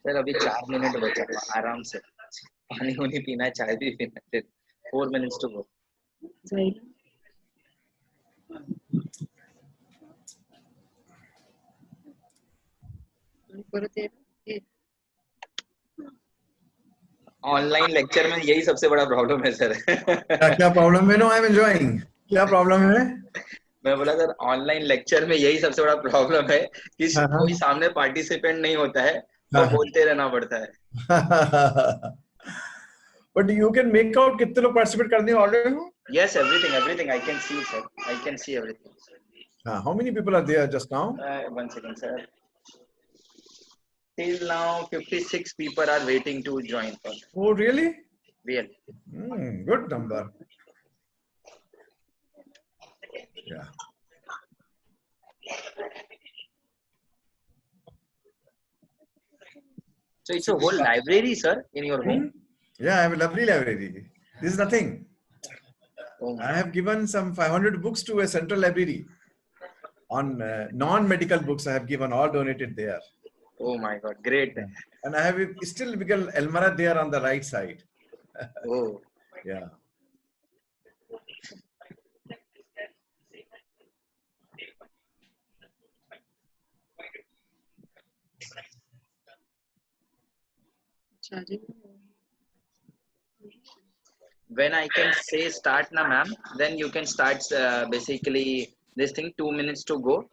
Sir अभी 4 minute बचा हुआ, आराम से पानी वानी पीना है, चाय भी पीना है। 4 minutes to go. Online lecture में यही सबसे बड़ा प्रॉब्लम है सर। क्या प्रॉब्लम है? No, I am enjoying. क्या प्रॉब्लम है? मैं बोला सर ऑनलाइन लेक्चर में यही सबसे बड़ा प्रॉब्लम है कि कोई सामने पार्टिसिपेंट नहीं होता है तो बोलते रहना पड़ता है। But you can make out कितने लोग participate करने वाले हो? Yes, everything I can see, sir. I can see everything. How many people are there just now? 1 second, sir. Till now, 56 people are waiting to join. Oh, really? Real. Good number. Yeah. So it's a whole library, sir, in your home? Yeah, I have a lovely library. This is nothing. I have given some 500 books to a central library. On non-medical books, I have given, all donated there. Oh my God, great. Yeah. And I have still become Elmara there on the right side. Oh. Yeah. When I can say start na ma'am, then you can start basically this thing. 2 minutes to go.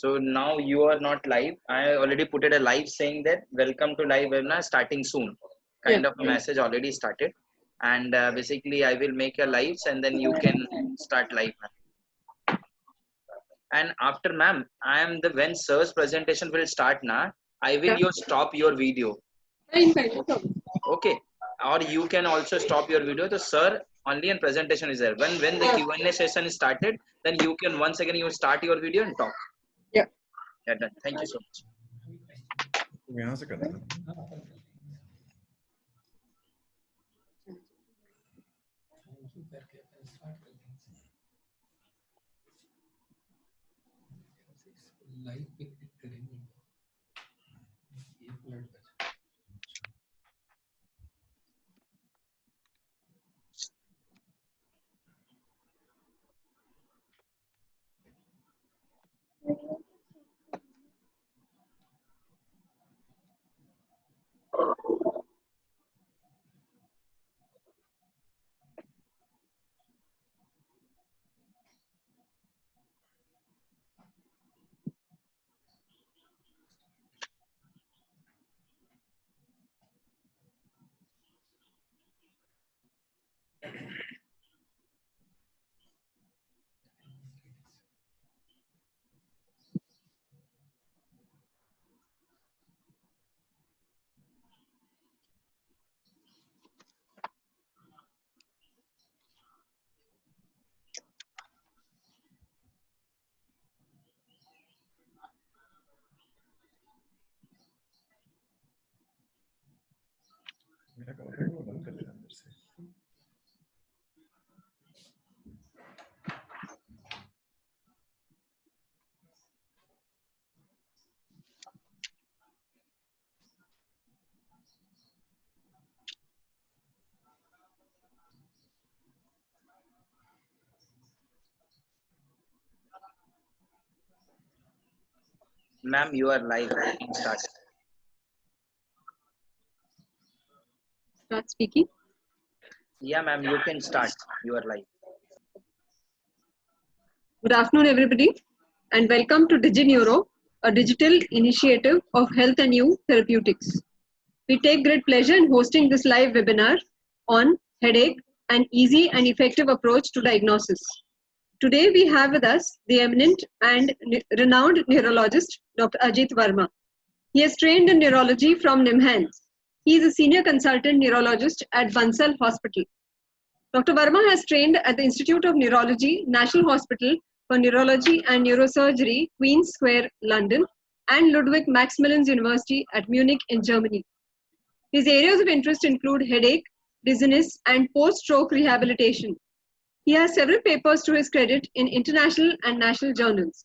So now you are not live. I already put it a live saying that welcome to live webinar starting soon. Kind of a message already started. And basically I will make your lives and then you can start live. And after ma'am, I am the when sir's presentation will start na, I will stop your video. Okay. Or you can also stop your video. So sir only in presentation is there. When the Q&A session is started, then you can once again you start your video and talk. Yeah. Yeah, done. Thank you so much. यहाँ से करना है। मेरा cover को बंद कर लेना अंदर से। Ma'am, you are live. Start. Start speaking. Yeah, ma'am, you can start. You are live. Good afternoon, everybody, and welcome to DigiNeuro, a digital initiative of Health and You Therapeutics. We take great pleasure in hosting this live webinar on headache, an easy and effective approach to diagnosis. Today, we have with us the eminent and renowned neurologist, Dr. Ajit Verma. He has trained in neurology from NIMHANS. He is a senior consultant neurologist at Bansal Hospital. Dr. Verma has trained at the Institute of Neurology, National Hospital for Neurology and Neurosurgery, Queen's Square, London, and Ludwig Maximilians University at Munich in Germany. His areas of interest include headache, dizziness, and post-stroke rehabilitation. He has several papers to his credit in international and national journals.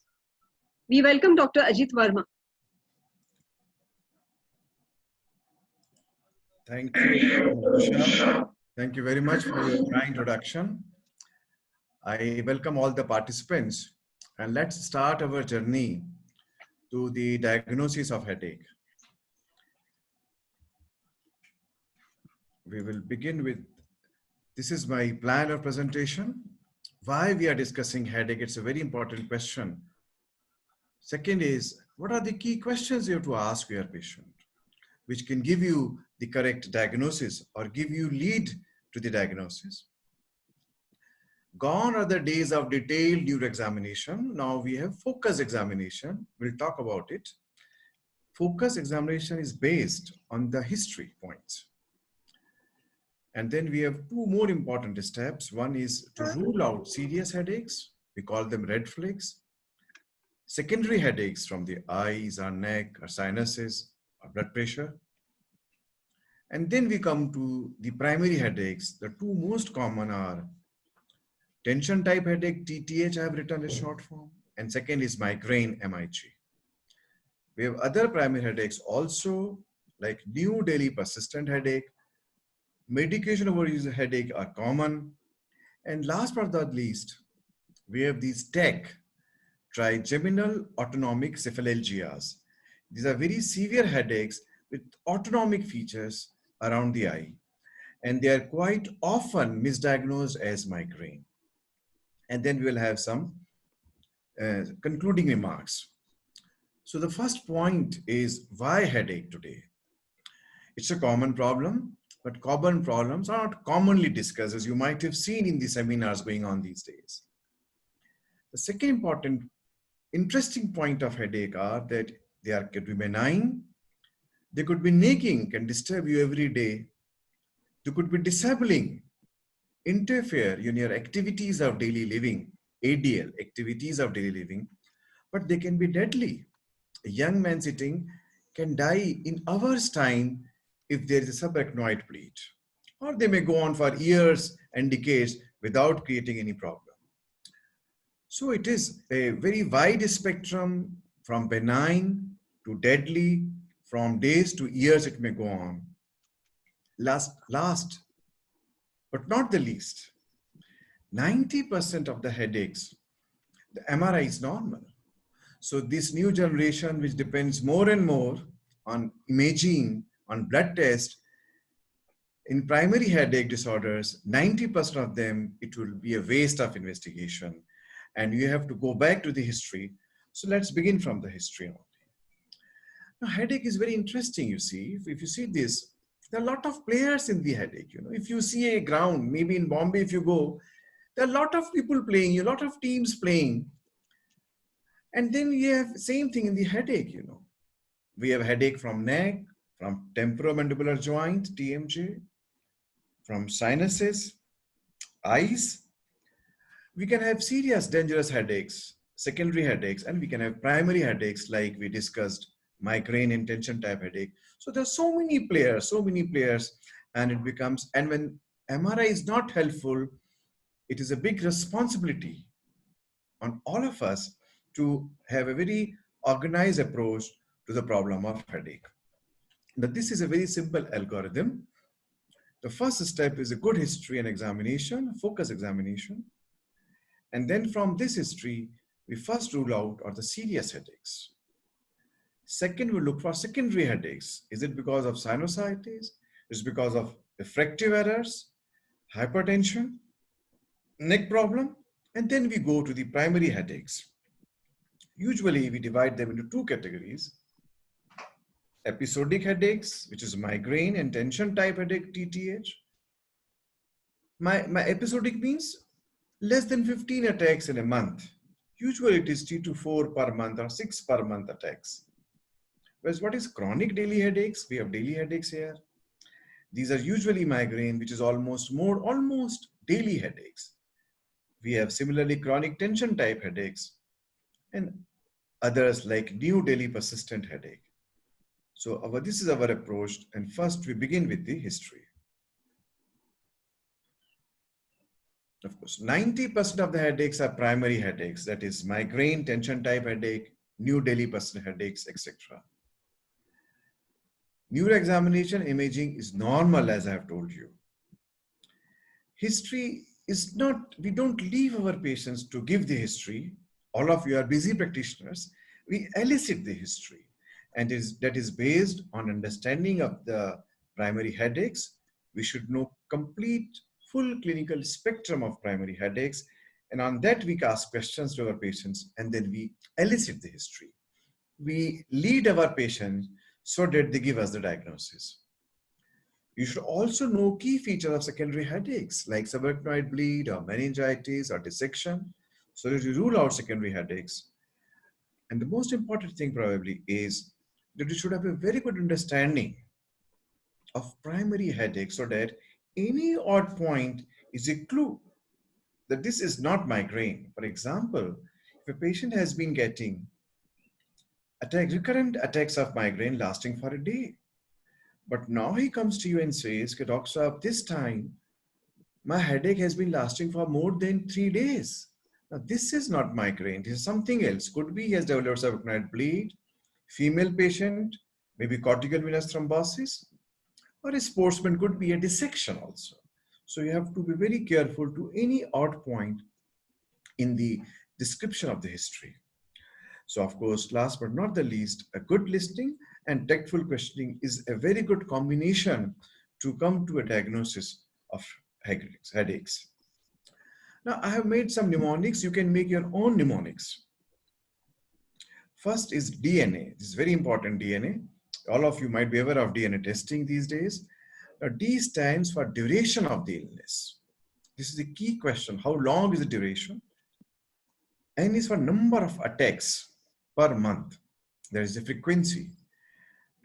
We welcome Dr. Ajit Verma. Thank you, Tushar. Thank you very much for your kind introduction. I welcome all the participants, and let's start our journey to the diagnosis of headache. We will begin with, this is my plan of presentation. Why we are discussing headache, it's a very important question. Second is, what are the key questions you have to ask your patient, which can give you the correct diagnosis or give you lead to the diagnosis. Gone are the days of detailed neuroexamination. Now we have focus examination. We'll talk about it. Focus examination is based on the history points. And then we have two more important steps. One is to rule out serious headaches. We call them red flags. Secondary headaches from the eyes or neck or sinuses or blood pressure. And then we come to the primary headaches. The two most common are tension type headache, TTH, I have written a short form. And second is migraine, MIG. We have other primary headaches also, like new daily persistent headache, medication overuse headache are common. And last but not least, we have these TEC, trigeminal autonomic cephalalgias. These are very severe headaches with autonomic features around the eye. And they are quite often misdiagnosed as migraine. And then we will have some concluding remarks. So the first point is, why headache today? It's a common problem, but common problems are not commonly discussed, as you might have seen in the seminars going on these days. The second important, interesting point of headache are that they could be benign, they could be nagging, can disturb you every day, they could be disabling, interfere in your activities of daily living, ADL, activities of daily living, but they can be deadly. A young man sitting can die in hours' time if there is a subarachnoid bleed, or they may go on for years and decades without creating any problem. So it is a very wide spectrum from benign to deadly, from days to years it may go on. Last but not the least, 90% of the headaches, the MRI is normal. So this new generation, which depends more and more on imaging, on blood test, in primary headache disorders, 90% of them, it will be a waste of investigation. And you have to go back to the history. So let's begin from the history only. Now, headache is very interesting, you see. If you see this, there are a lot of players in the headache. You know, if you see a ground, maybe in Bombay, if you go, there are a lot of people playing, a lot of teams playing. And then you have same thing in the headache, you know. We have headache from neck, from temporomandibular joint, TMJ, from sinuses, eyes. We can have serious, dangerous headaches, secondary headaches, and we can have primary headaches like we discussed, migraine and tension type headache. So there's so many players, and it becomes, and when MRI is not helpful, it is a big responsibility on all of us to have a very organized approach to the problem of headache. Now, this is a very simple algorithm. The first step is a good history and examination, focus examination. And then from this history, we first rule out are the serious headaches. Second, we look for secondary headaches. Is it because of sinusitis? Is it because of refractive errors, hypertension, neck problem? And then we go to the primary headaches. Usually we divide them into two categories. Episodic headaches, which is migraine and tension type headache, TTH. My episodic means less than 15 attacks in a month. Usually it is 3 to 4 per month or 6 per month attacks. Whereas what is chronic daily headaches? We have daily headaches here. These are usually migraine, which is almost daily headaches. We have similarly chronic tension type headaches and others like new daily persistent headache. So this is our approach, and first we begin with the history. Of course, 90% of the headaches are primary headaches, that is migraine, tension type headache, new daily persistent headaches, etc. Neuroexamination imaging is normal, as I have told you. History is not, we don't leave our patients to give the history. All of you are busy practitioners. We elicit the history, and that is based on understanding of the primary headaches. We should know complete, full clinical spectrum of primary headaches. And on that, we ask questions to our patients, and then we elicit the history. We lead our patients so that they give us the diagnosis. You should also know key features of secondary headaches like subarachnoid bleed or meningitis or dissection, so that you rule out secondary headaches. And the most important thing probably is that you should have a very good understanding of primary headache so that any odd point is a clue that this is not migraine. For example, if a patient has been getting recurrent attacks of migraine lasting for a day, but now he comes to you and says, Dr. Saab, this time my headache has been lasting for more than 3 days. Now, this is not migraine. This is something else. Could be he has developed subarachnoid bleed, female patient, maybe cortical venous thrombosis, or a sportsman, could be a dissection also. So you have to be very careful to any odd point in the description of the history. So of course, last but not the least, a good listening and tactful questioning is a very good combination to come to a diagnosis of headaches. Now, I have made some mnemonics. You can make your own mnemonics. First is DNA. This is very important, DNA. All of you might be aware of DNA testing these days. Now, D stands for duration of the illness. This is a key question. How long is the duration? N is for number of attacks per month. There is a frequency.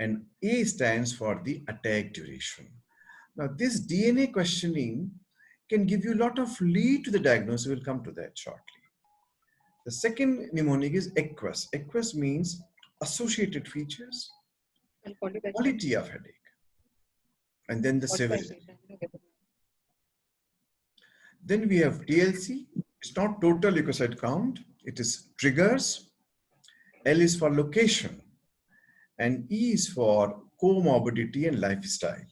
And A stands for the attack duration. Now, this DNA questioning can give you a lot of lead to the diagnosis. We'll come to that shortly. The second mnemonic is AQUAS. AQUAS means associated features, quality of headache, and then the severity. Then we have TLC. It's not total leukocyte count. It is triggers. L is for location. And E is for comorbidity and lifestyle.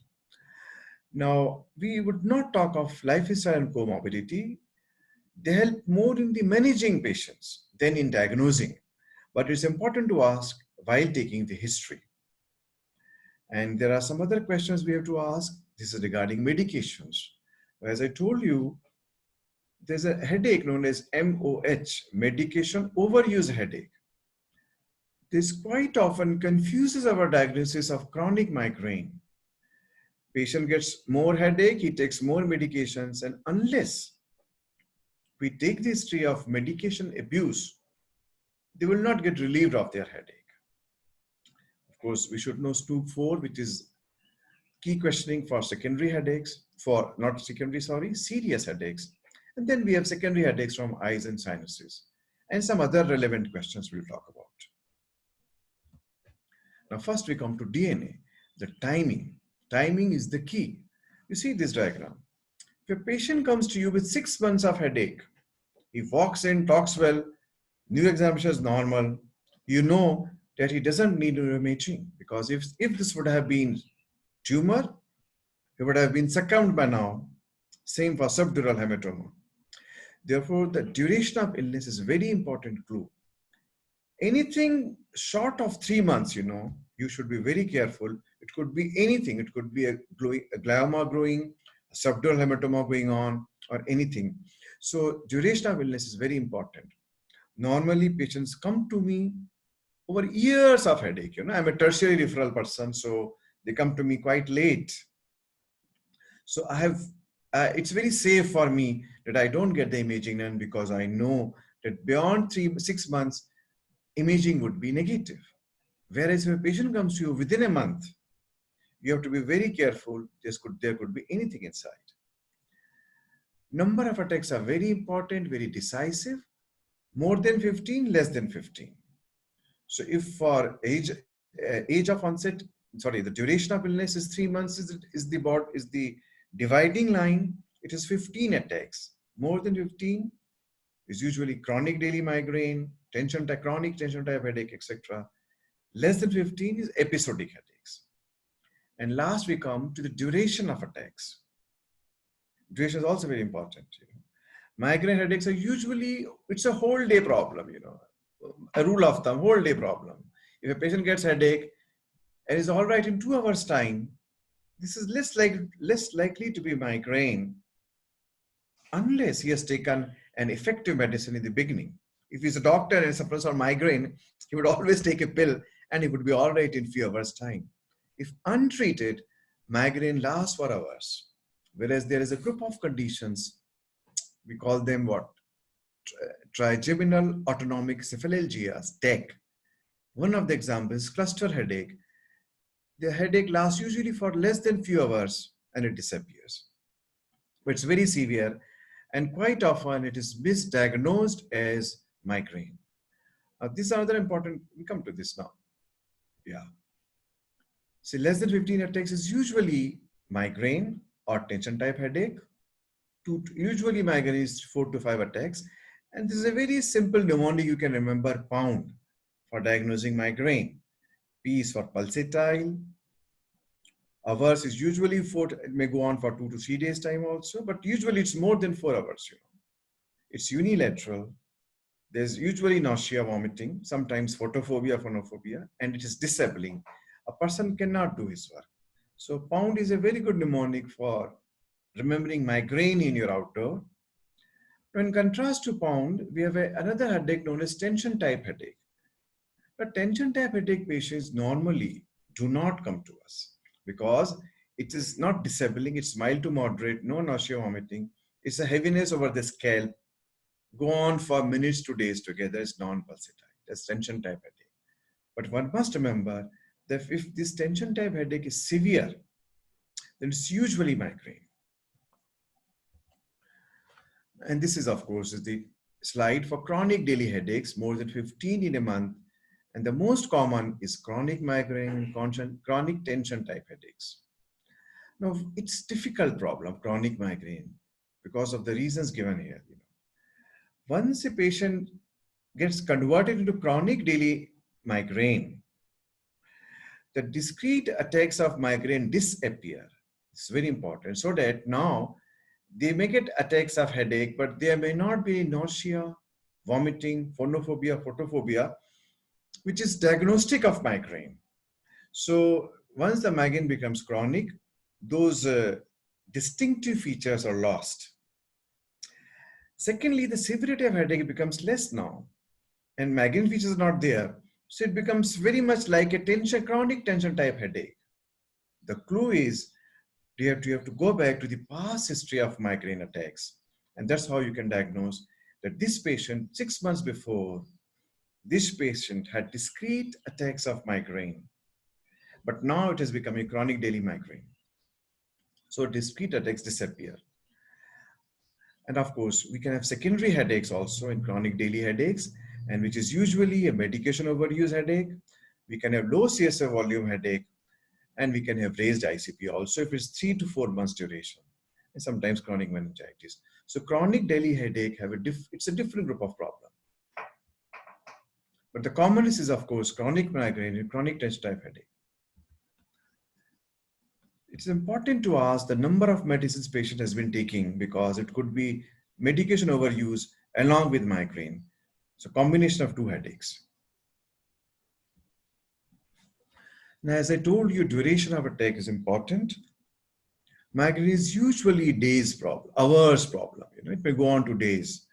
Now, we would not talk of lifestyle and comorbidity. They help more in the managing patients than in diagnosing. But it's important to ask while taking the history. And there are some other questions we have to ask. This is regarding medications. As I told you, there's a headache known as MOH, medication overuse headache. This quite often confuses our diagnosis of chronic migraine. Patient gets more headache, he takes more medications, and unless we take the history of medication abuse, they will not get relieved of their headache. Of course, we should know SNOOP 4, which is key questioning for secondary headaches, for not secondary, sorry, serious headaches. And then we have secondary headaches from eyes and sinuses, and some other relevant questions we'll talk about. Now, first we come to DNA, the timing. Timing is the key. You see this diagram. If a patient comes to you with 6 months of headache, he walks in, talks well, new examination is normal, you know that he doesn't need imaging, because if this would have been tumor, he would have been succumbed by now. Same for subdural hematoma. Therefore, the duration of illness is a very important clue. Anything short of 3 months, you should be very careful. It could be anything. It could be a glioma growing, a subdural hematoma going on, or anything. So duration of illness is very important. Normally, patients come to me over years of headache. I'm a tertiary referral person, so they come to me quite late. So it's very safe for me that I don't get the imaging done, because I know that beyond 6 months, imaging would be negative. Whereas if a patient comes to you within a month, you have to be very careful. There could be anything inside. Number of attacks are very important, very decisive. More than 15, less than 15. So if for age of onset, the duration of illness is 3 months, is the dividing line, it is 15 attacks. More than 15 is usually chronic daily migraine, chronic tension type headache, etc. Less than 15 is episodic headaches. And last, we come to the duration of attacks. Duration is also very important. Migraine headaches are usually, it's a whole day problem, a rule of thumb, whole day problem. If a patient gets headache and is all right in 2 hours time, this is less likely to be migraine unless he has taken an effective medicine in the beginning. If he's a doctor and suffers from migraine, he would always take a pill and he would be all right in few hours time. If untreated, migraine lasts for hours. Whereas there is a group of conditions, we call them what? Trigeminal autonomic cephalalgias, TAC. One of the examples is cluster headache. The headache lasts usually for less than few hours and it disappears. But it's very severe and quite often it is misdiagnosed as migraine. These are other important, we come to this now. Yeah. See, less than 15 attacks is usually migraine or tension type headache. Usually migraine is 4 to 5 attacks. And this is a very simple mnemonic you can remember, POUND, for diagnosing migraine. P is for pulsatile. Hours is usually 4, it may go on for 2 to 3 days time also, but usually it's more than 4 hours. It's unilateral. There's usually nausea, vomiting, sometimes photophobia, phonophobia, and it is disabling. A person cannot do his work. So POUND is a very good mnemonic for remembering migraine in your outdoor. Now, in contrast to POUND, we have another headache known as tension type headache. But tension type headache patients normally do not come to us because it is not disabling, it's mild to moderate, no nausea, vomiting. It's a heaviness over the scalp, go on for minutes to days together, it's non-pulsatile. That's tension type headache. But one must remember that if this tension type headache is severe, then it's usually migraine. And this is, of course, the slide for chronic daily headaches, more than 15 in a month. And the most common is chronic migraine, chronic tension type headaches. Now, it's a difficult problem, chronic migraine, because of the reasons given here. Once a patient gets converted into chronic daily migraine, the discrete attacks of migraine disappear. It's very important, so that now they may get attacks of headache, but there may not be nausea, vomiting, phonophobia, photophobia, which is diagnostic of migraine. So once the migraine becomes chronic, those distinctive features are lost. Secondly, the severity of headache becomes less now, and migraine features are not there. So it becomes very much like a chronic tension type headache. The clue is you have to go back to the past history of migraine attacks. And that's how you can diagnose that this patient, 6 months before, this patient had discrete attacks of migraine, but now it has become a chronic daily migraine. So discrete attacks disappear. And of course, we can have secondary headaches also in chronic daily headaches, and which is usually a medication overuse headache. We can have low CSF volume headache, and we can have raised ICP also if it's 3 to 4 months duration, and sometimes chronic meningitis. So chronic daily headache it's a different group of problem. But the commonest is, of course, chronic migraine and chronic tension type headache. It's important to ask the number of medicines patient has been taking, because it could be medication overuse along with migraine. So combination of 2 headaches. Now, as I told you, duration of attack is important. Migraine is usually days problem, hours problem. It may go on to days,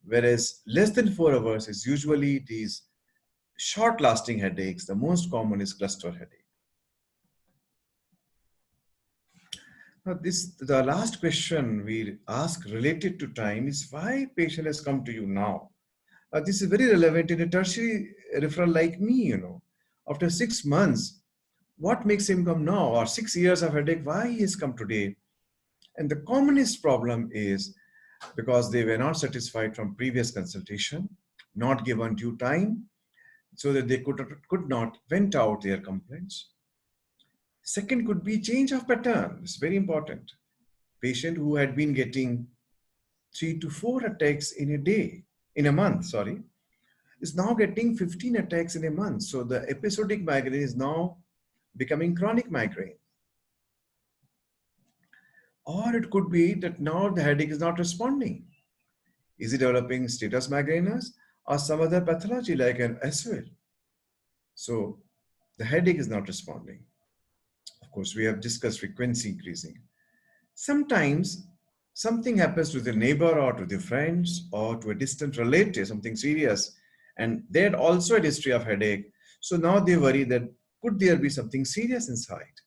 whereas less than 4 hours is usually these short-lasting headaches. The most common is cluster headache. Now, the last question we ask related to time is why patient has come to you now. This is very relevant in a tertiary referral like me. After 6 months, what makes him come now? Or 6 years of headache, why he has come today? And the commonest problem is because they were not satisfied from previous consultation, not given due time, so that they could not vent out their complaints. Second could be change of pattern. It's very important. Patient who had been getting 3 to 4 attacks in a month, is now getting 15 attacks in a month. So the episodic migraine is now becoming chronic migraine. Or it could be that now the headache is not responding. Is it developing status migrainous or some other pathology like an SOL? So the headache is not responding. Of course, we have discussed frequency increasing. Sometimes something happens to the neighbor or to the friends or to a distant relative, something serious, and they had also a history of headache. So now they worry that could there be something serious inside?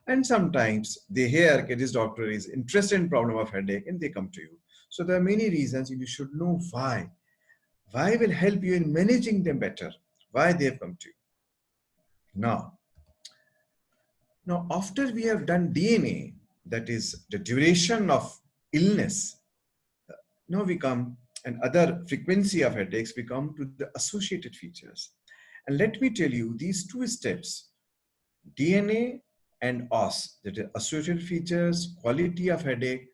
And sometimes they hear that this doctor is interested in problem of headache and they come to you. So there are many reasons and you should know why. Why will help you in managing them better. Why they have come to you. Now after we have done DNA, that is the duration of illness, now we come and other frequency of headaches, we come to the associated features. And let me tell you these two steps, DNA and OS, that is associated features, quality of headache,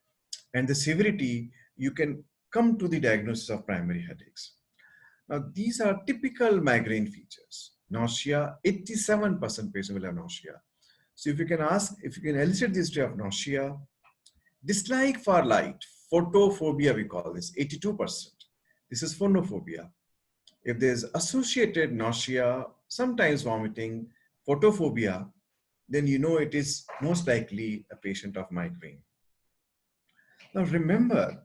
and the severity, you can come to the diagnosis of primary headaches. Now, these are typical migraine features. Nausea, 87% patients will have nausea. So if you can ask, if you can elicit the history of nausea, dislike for light, photophobia we call this, 82%. This is phonophobia. If there's associated nausea, sometimes vomiting, photophobia, then you know it is most likely a patient of migraine. Now remember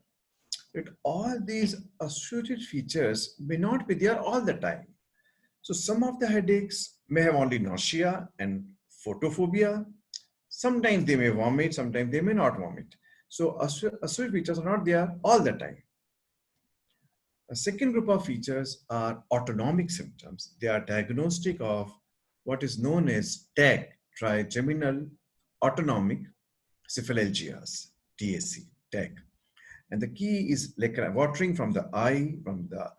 that all these associated features may not be there all the time. So some of the headaches may have only nausea and photophobia. Sometimes they may vomit, sometimes they may not vomit. So associated features are not there all the time. A second group of features are autonomic symptoms. They are diagnostic of what is known as TAG, trigeminal autonomic cephalalgias, TAC, TAG. And the key is like watering from the eye, from the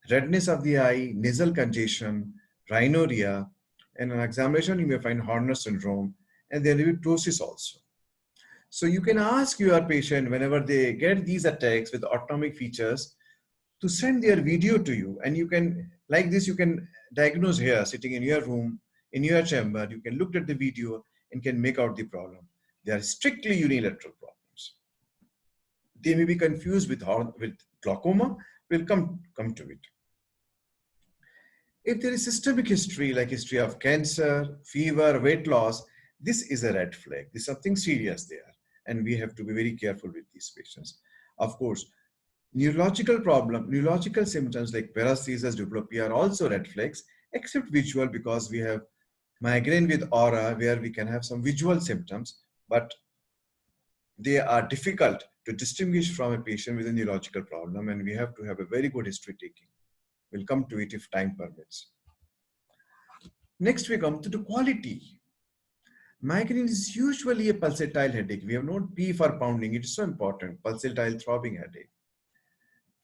redness of the eye, nasal congestion, rhinorrhea, and an examination you may find Horner syndrome, and there will be ptosis also. So you can ask your patient whenever they get these attacks with autonomic features to send their video to you, and you can, like this, you can diagnose here, sitting in your room, in your chamber, you can look at the video and can make out the problem. They are strictly unilateral problems. They may be confused with glaucoma. We'll come to it. If there is systemic history, like history of cancer, fever, weight loss, this is a red flag. There's something serious there, and we have to be very careful with these patients. Of course, neurological symptoms like paresthesias, diplopia are also red flags, except visual, because we have migraine with aura where we can have some visual symptoms, but they are difficult to distinguish from a patient with a neurological problem, and we have to have a very good history taking. We'll come to it if time permits. Next, we come to the quality. Migraine is usually a pulsatile headache. We have not P for pounding. It is so important. Pulsatile throbbing headache.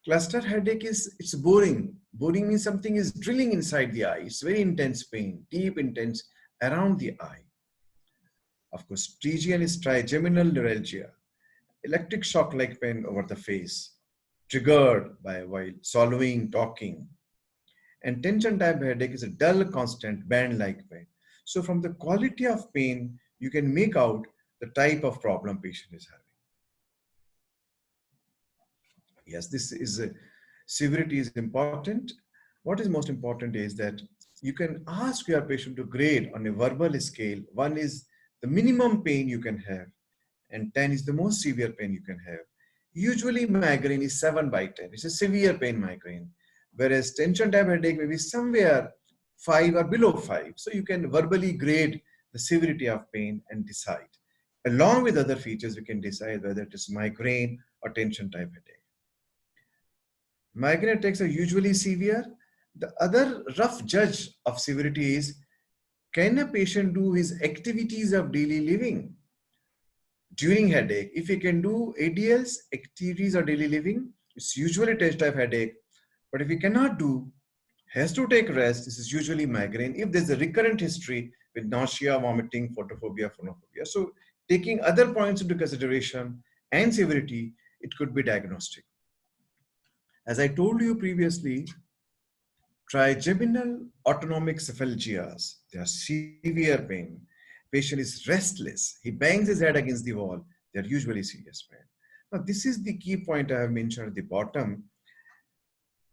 Cluster headache it's boring. Boring means something is drilling inside the eye. It's very intense pain, deep, intense around the eye. Of course, TGN is trigeminal neuralgia, electric shock-like pain over the face, triggered by while swallowing, talking. And tension type headache is a dull, constant, band-like pain. So from the quality of pain, you can make out the type of problem patient is having. Yes, this is severity is important. What is most important is that you can ask your patient to grade on a verbal scale. 1 is the minimum pain you can have, and 10 is the most severe pain you can have. Usually migraine is 7 by 10. It's a severe pain migraine, whereas tension type headache may be somewhere 5 or below 5. So you can verbally grade the severity of pain and decide. Along with other features, we can decide whether it is migraine or tension type headache. Migraine attacks are usually severe. The other rough judge of severity is, can a patient do his activities of daily living during headache? If he can do ADLs, activities of daily living, it's usually tension type headache. But if he cannot do, has to take rest, this is usually migraine. If there's a recurrent history with nausea, vomiting, photophobia, phonophobia. So taking other points into consideration and severity, it could be diagnostic. As I told you previously, trigeminal autonomic cephalalgias, they are severe pain. Patient is restless. He bangs his head against the wall. They're usually serious pain. Now, this is the key point I have mentioned at the bottom,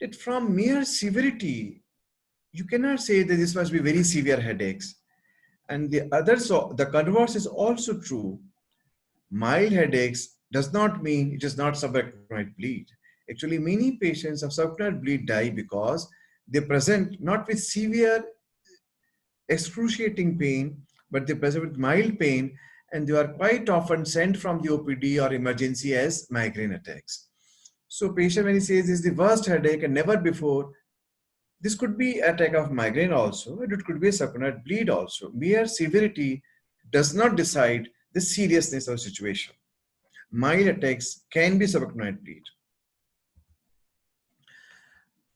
that from mere severity, you cannot say that this must be very severe headaches. And the other, so the converse is also true. Mild headaches does not mean it is not subarachnoid bleed. Actually, many patients of subarachnoid bleed die because they present not with severe excruciating pain, but they present with mild pain, and they are quite often sent from the OPD or emergency as migraine attacks. So patient, when he says this is the worst headache and never before, this could be attack of migraine also, and it could be a subarachnoid bleed also. Mere severity does not decide the seriousness of the situation. Mild attacks can be subarachnoid bleed.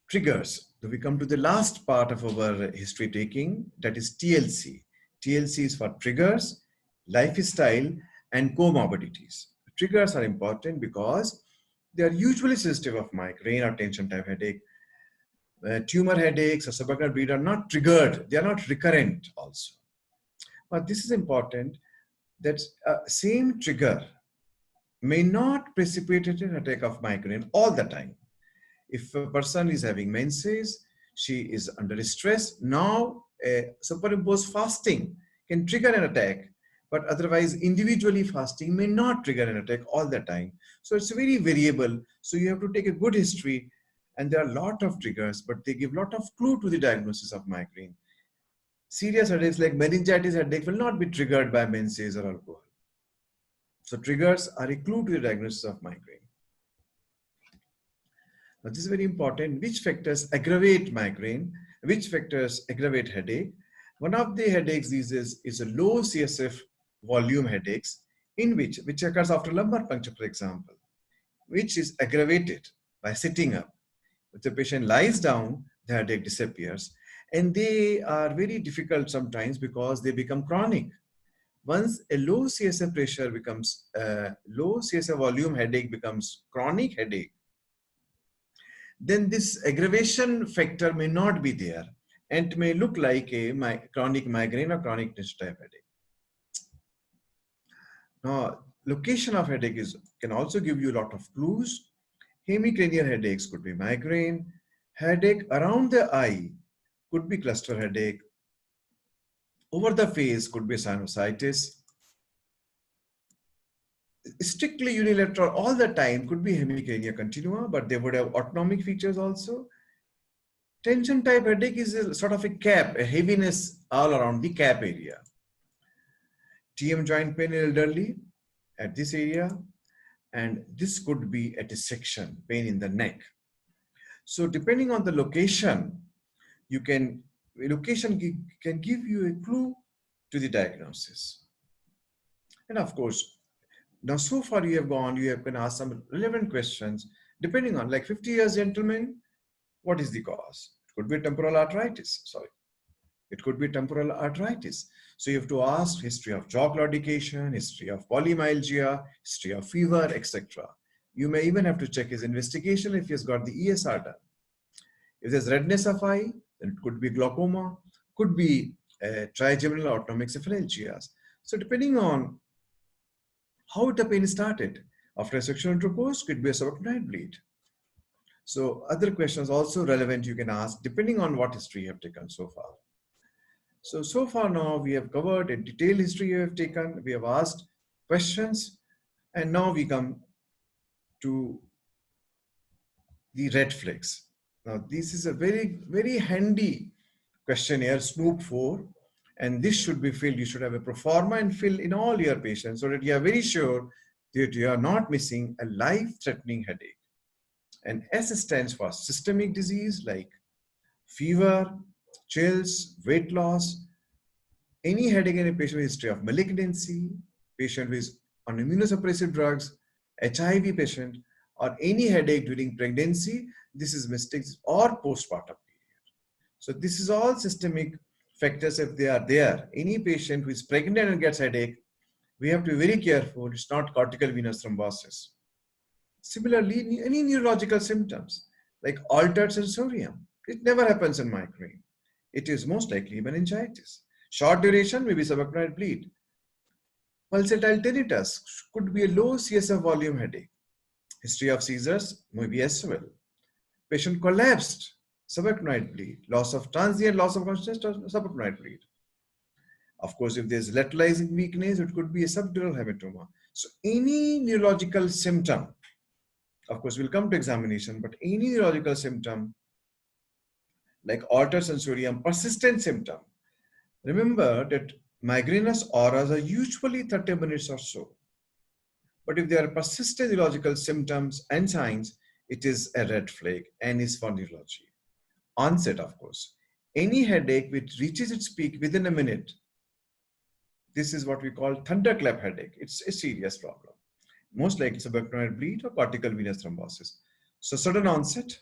Triggers. So we come to the last part of our history taking, that is TLC. TLC is for triggers, lifestyle, and comorbidities. Triggers are important because they are usually suggestive of migraine or tension type headache. Tumor headaches or subarachnoid bleed are not triggered, they are not recurrent also. But this is important, that same trigger may not precipitate an attack of migraine all the time. If a person is having menses, she is under stress, now superimposed fasting can trigger an attack, but otherwise individually fasting may not trigger an attack all the time. So it's very variable. So you have to take a good history, and there are a lot of triggers, but they give a lot of clue to the diagnosis of migraine. Serious headaches like meningitis headache will not be triggered by menses or alcohol. So triggers are a clue to the diagnosis of migraine. Now this is very important. Which factors aggravate migraine? Which factors aggravate headache? One of the headaches these is a low CSF volume headaches, in which occurs after lumbar puncture, for example, which is aggravated by sitting up. If the patient lies down, the headache disappears. And they are very difficult sometimes because they become chronic. Once a low CSF pressure becomes, low CSF volume headache becomes chronic headache, then this aggravation factor may not be there and may look like a chronic migraine or chronic tension type headache. Now, location of headache can also give you a lot of clues. Hemicranial headaches could be migraine. Headache around the eye could be cluster headache. Over the face could be sinusitis. Strictly unilateral all the time could be hemicrania continua, but they would have autonomic features also. Tension type headache is a sort of a cap, a heaviness all around the cap area. TM joint pain in elderly at this area, and this could be at a section, pain in the neck. So depending on the location, location can give you a clue to the diagnosis. And of course, now so far you have been asked some relevant questions, depending on, like 50 years gentleman, what is the cause? It could be temporal arteritis, sorry. It could be temporal arteritis. So you have to ask history of jaw claudication, history of polymyalgia, history of fever, etc. You may even have to check his investigation if he has got the ESR done. If there's redness of eye, then it could be glaucoma, could be trigeminal autonomic cephalalgias. So depending on how the pain started, after a sexual intercourse, could be a subarachnoid bleed. So other questions also relevant you can ask depending on what history you have taken so far. So far now we have covered a detailed history you have taken, we have asked questions, and now we come to the red flags. Now this is a very, very handy questionnaire, SNOOP 4, and this should be filled. You should have a pro forma and fill in all your patients so that you are very sure that you are not missing a life-threatening headache. And S stands for systemic disease like fever, chills, weight loss, any headache in a patient with history of malignancy, patient who is on immunosuppressive drugs, HIV patient, or any headache during pregnancy. This is mistakes or postpartum period. So this is all systemic factors if they are there. Any patient who is pregnant and gets headache, we have to be very careful. It's not cortical venous thrombosis. Similarly, any neurological symptoms like altered sensorium, it never happens in migraine. It is most likely meningitis. Short duration may be subarachnoid bleed. Pulsatile tinnitus could be a low CSF volume headache. History of seizures may be as well. Patient collapsed, subacute bleed, transient loss of consciousness, subacute bleed. Of course, if there's lateralizing weakness, it could be a subdural hematoma. So any neurological symptom, of course, we'll come to examination, but any neurological symptom like altered sensorium, persistent symptom. Remember that migrainous auras are usually 30 minutes or so. But if there are persistent neurological symptoms and signs, it is a red flag and is for neurology. Onset, of course. Any headache which reaches its peak within a minute, this is what we call thunderclap headache. It's a serious problem. Most likely subarachnoid bleed or cortical venous thrombosis. So sudden onset.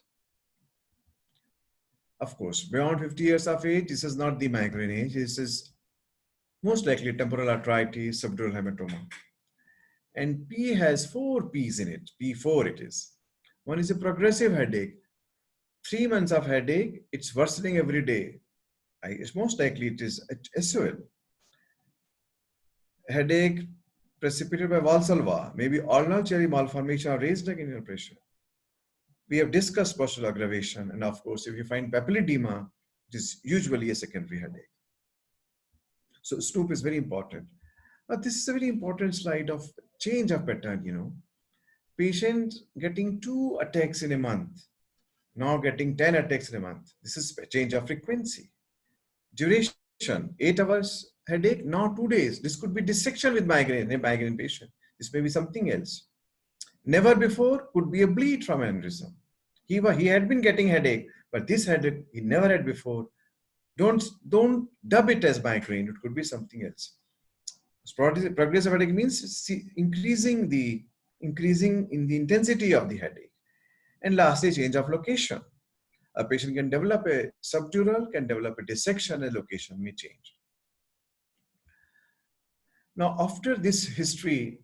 Of course, beyond 50 years of age, this is not the migraine age. This is most likely temporal arteritis, subdural hematoma. And P has 4 P's in it. P4 it is. One is a progressive headache. 3 months of headache, it's worsening every day. It's most likely it is SOL. Headache precipitated by Valsalva, maybe ulnar cherry malformation or raised neck inner pressure. We have discussed postural aggravation, and of course, if you find papilledema, it is usually a secondary headache. So SNOOP is very important. But this is a very important slide of change of pattern, you know. Patient getting 2 attacks in a month, now getting 10 attacks in a month. This is a change of frequency. Duration, 8 hours headache, now 2 days. This could be dissection with migraine, a migraine patient. This may be something else. Never before could be a bleed from aneurysm. He had been getting headache, but this headache he never had before. Don't dub it as migraine. It could be something else. Progressive headache means increasing in the intensity of the headache. And lastly, change of location. A patient can develop a subdural, can develop a dissection, and location may change. Now, after this history,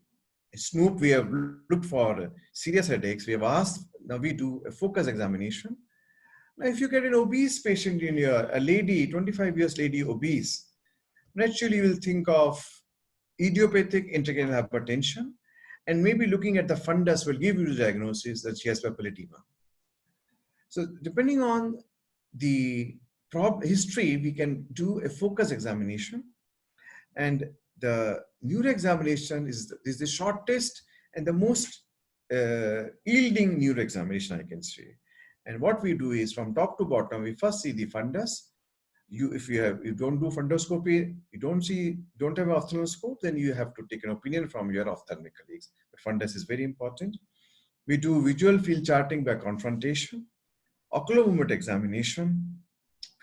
SNOOP, we have looked for serious headaches. We have asked, now we do a focus examination. Now, if you get an obese patient in your, a lady, 25 years lady, obese, naturally you will think of idiopathic intracranial hypertension, and maybe looking at the fundus will give you the diagnosis that she has papilledema. So depending on the history, we can do a focus examination, and the neuro examination is the shortest and the most yielding neuro examination, I can say. And what we do is from top to bottom, we first see the fundus. If you don't do fundoscopy, you don't have an ophthalmoscope, then you have to take an opinion from your ophthalmic colleagues. But fundus is very important. We do visual field charting by confrontation, ocular movement examination,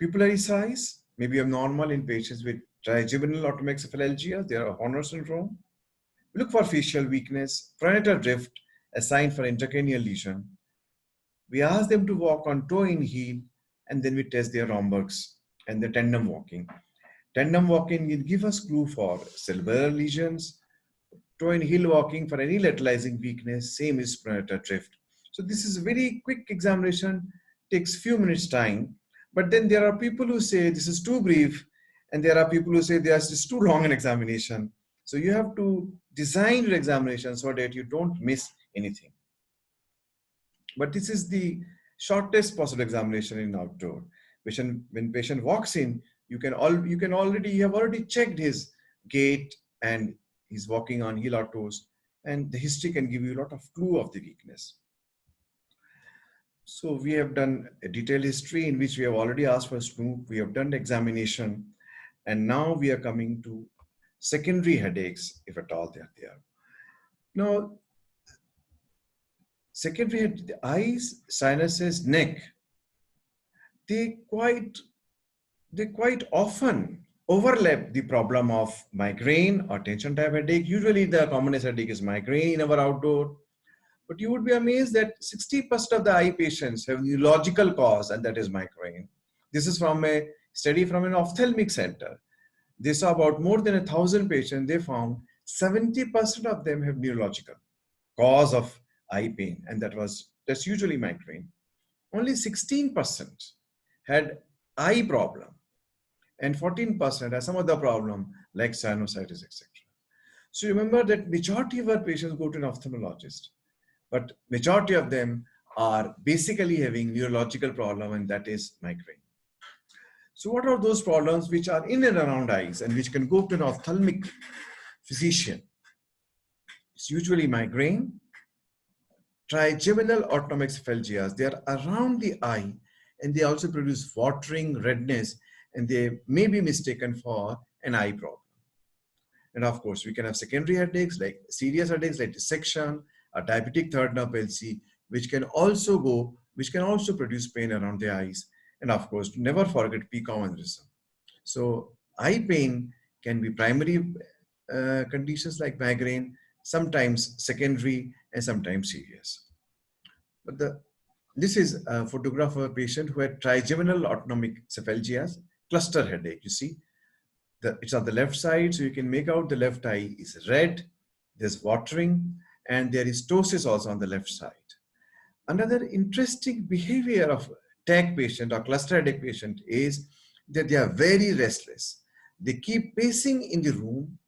pupillary size, maybe abnormal in patients with trigeminal autonomic cephalalgia, they are Horner syndrome. We look for facial weakness, pronator drift, a sign for intracranial lesion. We ask them to walk on toe in heel, and then we test their Rombergs and the tandem walking. Tandem walking will give us clue for cerebral lesions. Toe in heel walking for any lateralizing weakness, same is pronator drift. So this is a very quick examination, takes few minutes time. But then there are people who say this is too brief, and there are people who say this is too long an examination. So you have to design your examination so that you don't miss anything. But this is the shortest possible examination in outdoor. When patient walks in, you have already checked his gait and he's walking on heel or toes, and the history can give you a lot of clue of the weakness. So we have done a detailed history in which we have already asked for SNOOP. We have done the examination, and now we are coming to secondary headaches, if at all they are there. Now, secondary the eyes, sinuses, neck, they quite often overlap the problem of migraine or tension type headache. Usually the commonest headache is migraine in our outdoor. But you would be amazed that 60% of the eye patients have neurological cause, and that is migraine. This is from a study from an ophthalmic center. They saw about more than 1,000 patients. They found 70% of them have neurological cause of eye pain, and that's usually migraine. Only 16% had eye problem, and 14% had some other problem like sinusitis, etc. So remember that majority of our patients go to an ophthalmologist, but majority of them are basically having neurological problem, and that is migraine. So what are those problems which are in and around eyes and which can go to an ophthalmic physician? It's usually migraine, trigeminal autonomic cephalgias. They are around the eye and they also produce watering, redness, and they may be mistaken for an eye problem. And of course, we can have secondary headaches like serious headaches like dissection, a diabetic third nerve palsy, which can also produce pain around the eyes. And of course, never forget PCOM aneurysm. So eye pain can be primary conditions like migraine, sometimes secondary, and sometimes serious. But this is a photograph of a patient who had trigeminal autonomic cephalgias, cluster headache. You see, it's on the left side, so you can make out the left eye is red, there's watering, and there is ptosis also on the left side. Another interesting behavior of TAG patient or cluster headache patient is that they are very restless. They keep pacing in the room.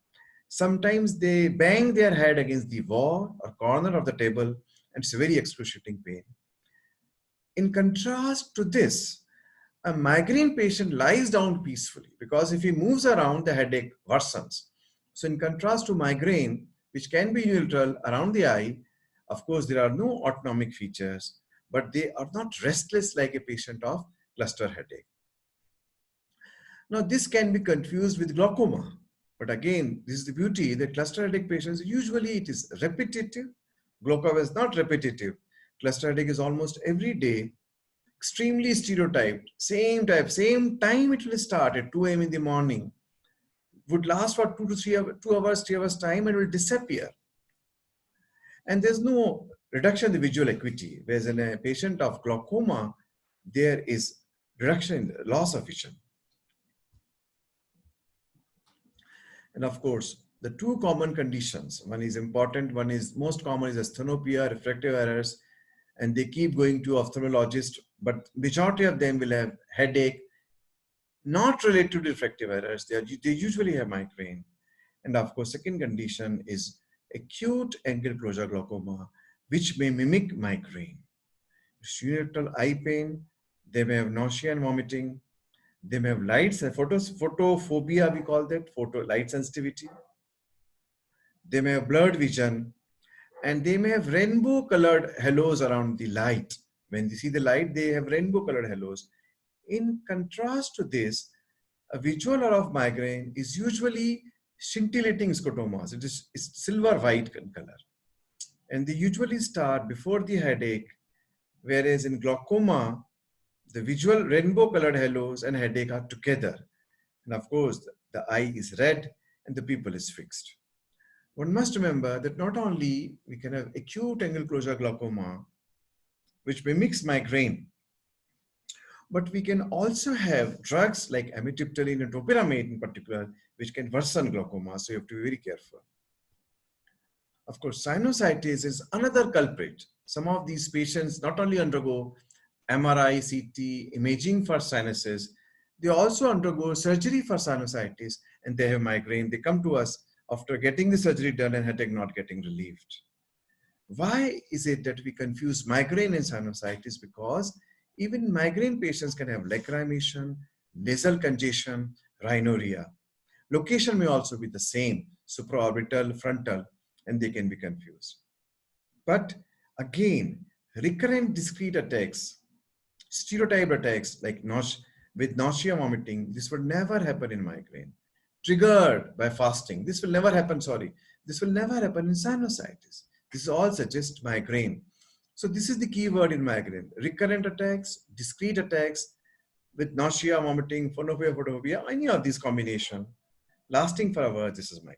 Sometimes they bang their head against the wall or corner of the table, and it's a very excruciating pain. In contrast to this, a migraine patient lies down peacefully because if he moves around, the headache worsens. So in contrast to migraine, which can be neutral around the eye, of course, there are no autonomic features, but they are not restless like a patient of cluster headache. Now, this can be confused with glaucoma. But again, this is the beauty that cluster headache patients, usually it is repetitive. Glaucoma is not repetitive. Cluster headache is almost every day, extremely stereotyped, same type, same time it will start at 2 a.m. in the morning, would last for 2 hours, 3 hours time and will disappear. And there's no reduction in the visual acuity, whereas in a patient of glaucoma, there is reduction in the loss of vision. And of course, the two common conditions, one is important, one is most common is asthenopia, refractive errors, and they keep going to ophthalmologist, but majority of them will have headache, not related to refractive errors. They usually have migraine. And of course, second condition is acute angle closure glaucoma, which may mimic migraine. Unilateral eye pain, they may have nausea and vomiting, they may have lights, photophobia, we call that, light sensitivity. They may have blurred vision, and they may have rainbow colored halos around the light. When they see the light, they have rainbow colored halos. In contrast to this, a visual of migraine is usually scintillating scotomas. It's silver white in color. And they usually start before the headache, whereas in glaucoma, the visual rainbow colored halos and headache are together. And of course, the eye is red and the pupil is fixed. One must remember that not only we can have acute angle closure glaucoma, which mimics migraine, but we can also have drugs like amitriptyline and topiramate in particular, which can worsen glaucoma, so you have to be very careful. Of course, sinusitis is another culprit. Some of these patients not only undergo MRI, CT, imaging for sinuses, they also undergo surgery for sinusitis and they have migraine. They come to us after getting the surgery done and headache not getting relieved. Why is it that we confuse migraine and sinusitis? Because even migraine patients can have lacrimation, nasal congestion, rhinorrhea. Location may also be the same, supraorbital, frontal, and they can be confused. But again, recurrent discrete attacks, stereotyped attacks like with nausea, vomiting, this would never happen in migraine. Triggered by fasting, this will never happen, this will never happen in sinusitis. This all suggests migraine. So this is the key word in migraine. Recurrent attacks, discrete attacks with nausea, vomiting, phonophobia, any of these combination, lasting for hours, this is migraine.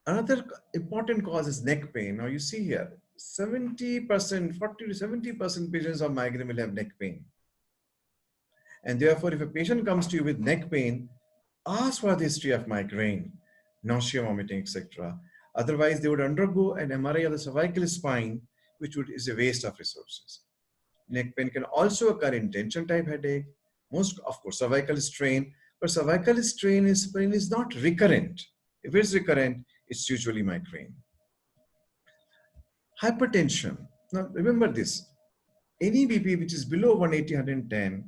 Another important cause is neck pain. Now you see here, 70%, 40 to 70% patients of migraine will have neck pain. And therefore, if a patient comes to you with neck pain, ask for the history of migraine, nausea, vomiting, etc. Otherwise, they would undergo an MRI of the cervical spine, which is a waste of resources. Neck pain can also occur in tension type headache, most, of course, cervical strain, But cervical strain is not recurrent. If it's recurrent, it's usually migraine. Hypertension. Now remember this, any BP which is below 180/110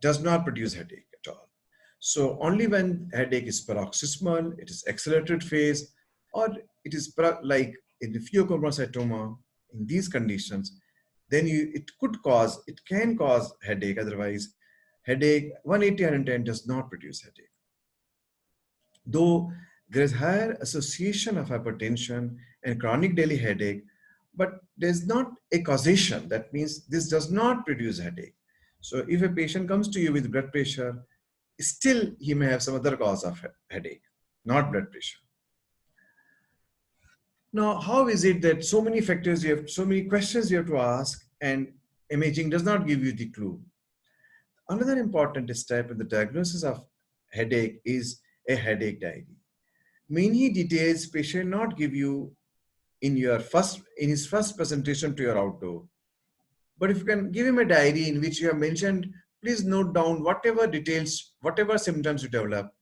does not produce headache at all. So only when headache is paroxysmal, it is accelerated phase, or it is like in the pheochromocytoma, in these conditions, then it can cause headache. Otherwise, headache 180/110 does not produce headache. Though there is higher association of hypertension and chronic daily headache, but there's not a causation. That means this does not produce headache. So if a patient comes to you with blood pressure, still he may have some other cause of headache, not blood pressure. Now, how is it that so many factors you have, so many questions you have to ask, and imaging does not give you the clue? Another important step in the diagnosis of headache is a headache diary. Many details patient not give you in his first presentation to your outdoor. But if you can give him a diary in which you have mentioned, please note down whatever details, whatever symptoms you develop,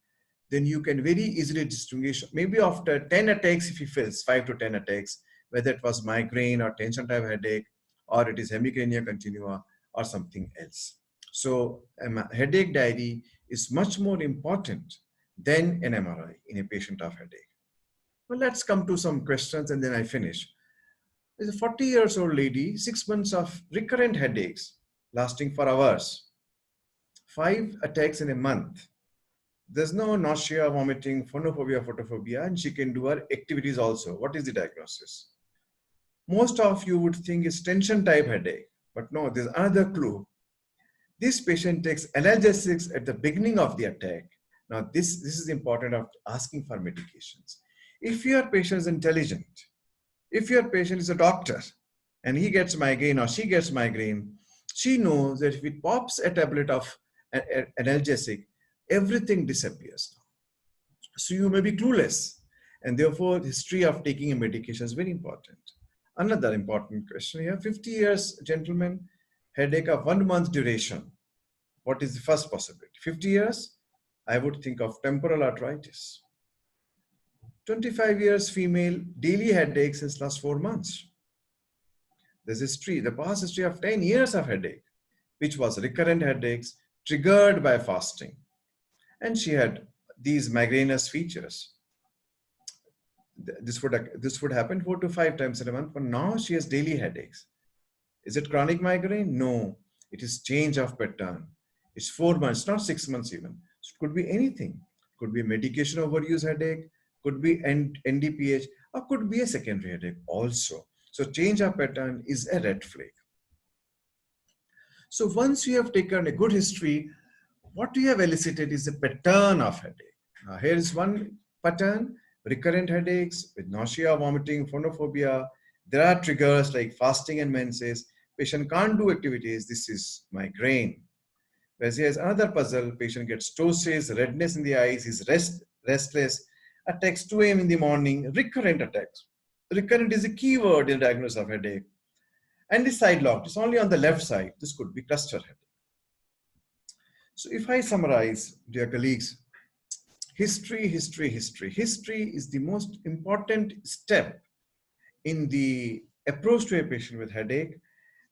then you can very easily distinguish, maybe after 10 attacks, if he feels 5 to 10 attacks, whether it was migraine or tension type headache, or it is hemicrania continua or something else. So a headache diary is much more important than an MRI in a patient of headache. Well, let's come to some questions and then I finish. There's a 40-year-old lady, 6 months of recurrent headaches lasting for hours, 5 attacks in a month. There's no nausea, vomiting, phonophobia, photophobia, and she can do her activities also. What is the diagnosis? Most of you would think it's tension type headache, but no, there's another clue. This patient takes analgesics at the beginning of the attack. Now, this is important of asking for medications. If your patient is intelligent, if your patient is a doctor and he gets migraine or she gets migraine, she knows that if it pops a tablet of analgesic, everything disappears. So you may be clueless, and therefore history of taking a medication is very important. Another important question here, 50 years gentleman, headache of 1 month duration. What is the first possibility? 50 years, I would think of temporal arteritis. 25 years female, daily headaches since last 4 months. There's history, the past history of 10 years of headache, which was recurrent headaches triggered by fasting. And she had these migrainous features. This would happen 4 to 5 times in a month, but now she has daily headaches. Is it chronic migraine? No, it is change of pattern. It's 4 months, not 6 months even. So it could be anything. It could be medication overuse headache, could be NDPH, or could be a secondary headache also. So change of pattern is a red flag. So once you have taken a good history, what you have elicited is a pattern of headache. Now here is one pattern, recurrent headaches with nausea, vomiting, phonophobia. There are triggers like fasting and menses. Patient can't do activities. This is migraine. Whereas here's another puzzle. Patient gets ptosis, redness in the eyes, is restless, attacks 2 a.m. in the morning, recurrent attacks. Recurrent is a key word in diagnosis of headache. And the side locked, it's only on the left side. This could be cluster headache. So if I summarize, dear colleagues, history is the most important step in the approach to a patient with headache.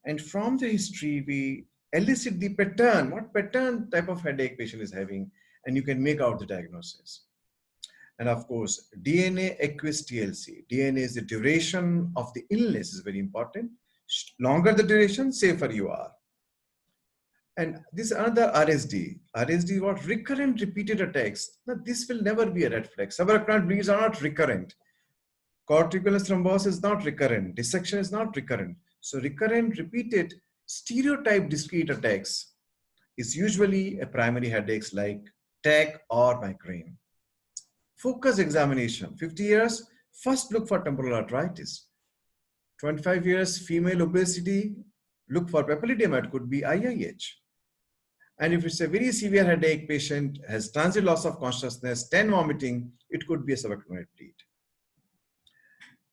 And from the history, we elicit the pattern, what pattern type of headache patient is having, and you can make out the diagnosis. And of course, DNA aqueous TLC. DNA is the duration of the illness is very important. Longer the duration, safer you are. And this another RSD. RSD, what? Recurrent repeated attacks. Now, this will never be a red flag. Subarachnoid bleeds are not recurrent. Corticovenous thrombosis is not recurrent. Dissection is not recurrent. So recurrent repeated stereotype discrete attacks is usually a primary headaches like TAC or migraine. Focus examination, 50 years, first look for temporal arteritis. 25 years, female obesity, look for papilledema, it could be IIH. And if it's a very severe headache, patient has transient loss of consciousness, 10 vomiting, it could be a subarachnoid bleed.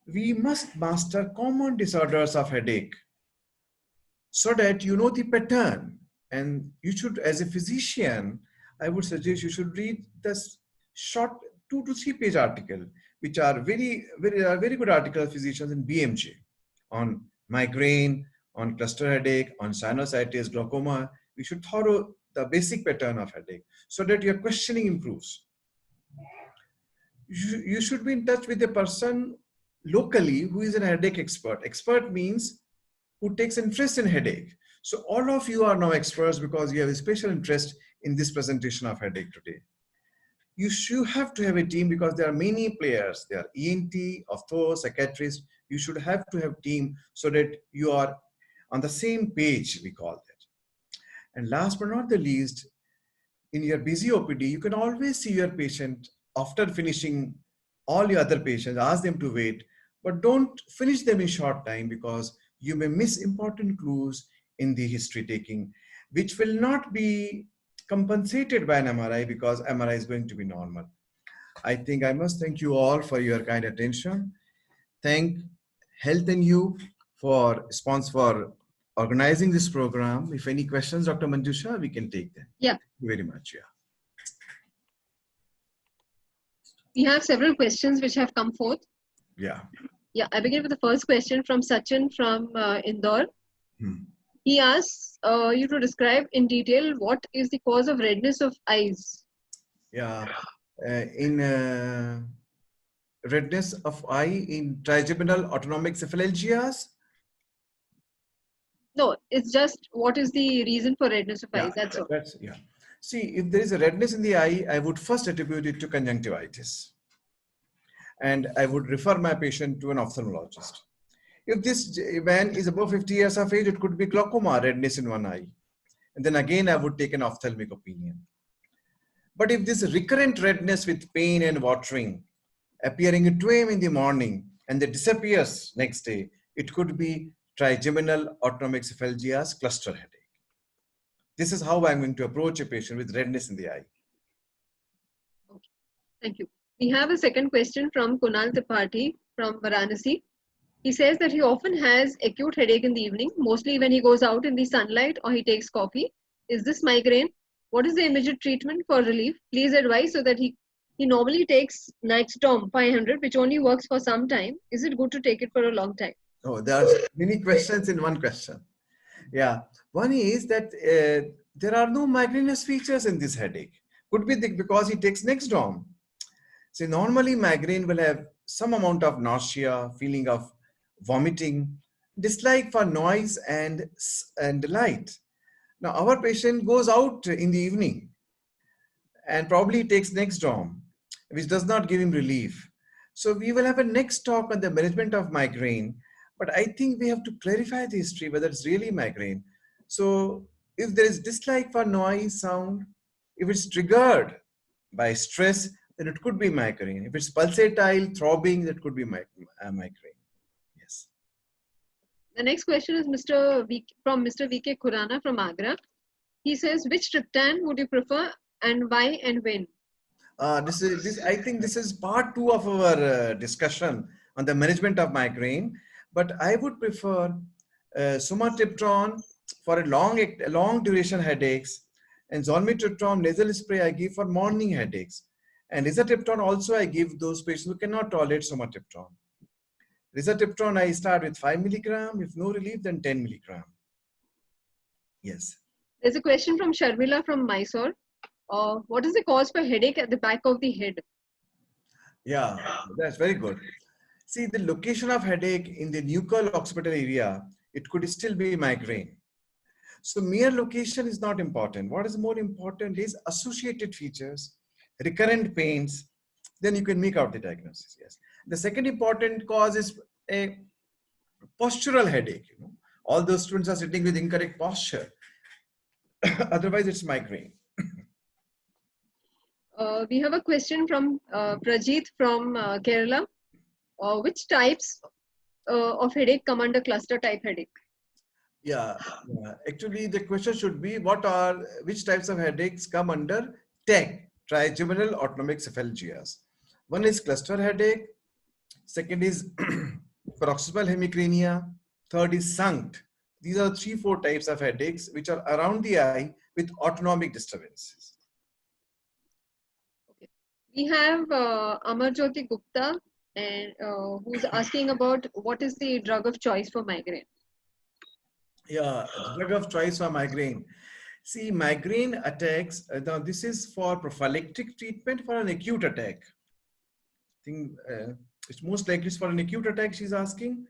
We must master common disorders of headache so that you know the pattern, and you should, as a physician, I would suggest you should read this short 2 to 3 page article, which are very good article of physicians in BMJ on migraine, on cluster headache, on sinusitis, glaucoma. We should follow the basic pattern of headache so that your questioning improves. You should be in touch with a person locally who is a headache expert. Expert means who takes interest in headache. So all of you are now experts because you have a special interest in this presentation of headache today. You should have to have a team because there are many players. There are ENT, ortho, psychiatrist. You should have to have team so that you are on the same page, we call that. And last but not the least, in your busy OPD, you can always see your patient after finishing all your other patients, ask them to wait, but don't finish them in short time because you may miss important clues in the history taking, which will not be compensated by an MRI because MRI is going to be normal. I think I must thank you all for your kind attention. Thank Health and You for organizing this program. If any questions, Dr. Manjusha, we can take them. Yeah. Thank you very much. Yeah. We have several questions which have come forth. Yeah. Yeah, I begin with the first question from Sachin from Indore. He asks you to describe in detail what is the cause of redness of eyes. Yeah. In redness of eye in trigeminal autonomic cephalalgias. No, it's just what is the reason for redness of eyes. That's all. Yeah. See, if there is a redness in the eye, I would first attribute it to conjunctivitis. And I would refer my patient to an ophthalmologist. If this man is above 50 years of age, it could be glaucoma, redness in one eye. And then again, I would take an ophthalmic opinion. But if this recurrent redness with pain and watering appearing at 2 a.m. in the morning and then disappears next day, it could be trigeminal autonomic cephalalgias cluster headache. This is how I'm going to approach a patient with redness in the eye. Okay. Thank you. We have a second question from Kunal Tripathi from Varanasi. He says that he often has acute headache in the evening, mostly when he goes out in the sunlight or he takes coffee. Is this migraine? What is the immediate treatment for relief? Please advise so that he normally takes Nixdom 500, which only works for some time. Is it good to take it for a long time? Oh, there are many questions in one question. Yeah. One is that there are no migrainous features in this headache. Could be because he takes Nixdom. See, normally migraine will have some amount of nausea, feeling of vomiting, dislike for noise and light. Now, our patient goes out in the evening and probably takes Nixdom, which does not give him relief. So we will have a next talk on the management of migraine, but I think we have to clarify the history, whether it's really migraine. So if there is dislike for noise, sound, if it's triggered by stress, then it could be migraine. If it's pulsatile, throbbing, that could be migraine. Yes. The next question is from Mr. V.K. Khurana from Agra. He says, which triptan would you prefer and why and when? I think this is part 2 of our discussion on the management of migraine, but I would prefer sumatriptan for a long duration headaches, and zolmitriptan nasal spray I give for morning headaches. And rizatriptan also I give those patients who cannot tolerate sumatriptan. Rizatriptan I start with 5 milligram. If no relief, then 10 milligram. Yes. There's a question from Sharmila from Mysore. What is the cause for headache at the back of the head? Yeah, that's very good. See, the location of headache in the nuchal occipital area, it could still be migraine. So mere location is not important. What is more important is associated features, recurrent pains, then you can make out the diagnosis. Yes. The second important cause is a postural headache. All those students are sitting with incorrect posture. Otherwise, it's migraine. We have a question from Prajit from Kerala. Which types of headache come under cluster type headache? Yeah. Actually, the question should be which types of headaches come under TAG, trigeminal autonomic cephalalgias. One is cluster headache. Second is paroxysmal hemicrania. Third is SUNCT. These are 3-4 types of headaches which are around the eye with autonomic disturbances. We have Amarjyoti Gupta, and who's asking about what is the drug of choice for migraine. Yeah, drug of choice for migraine. See, migraine attacks, now this is for prophylactic treatment for an acute attack. I think it's most likely it's for an acute attack, she's asking.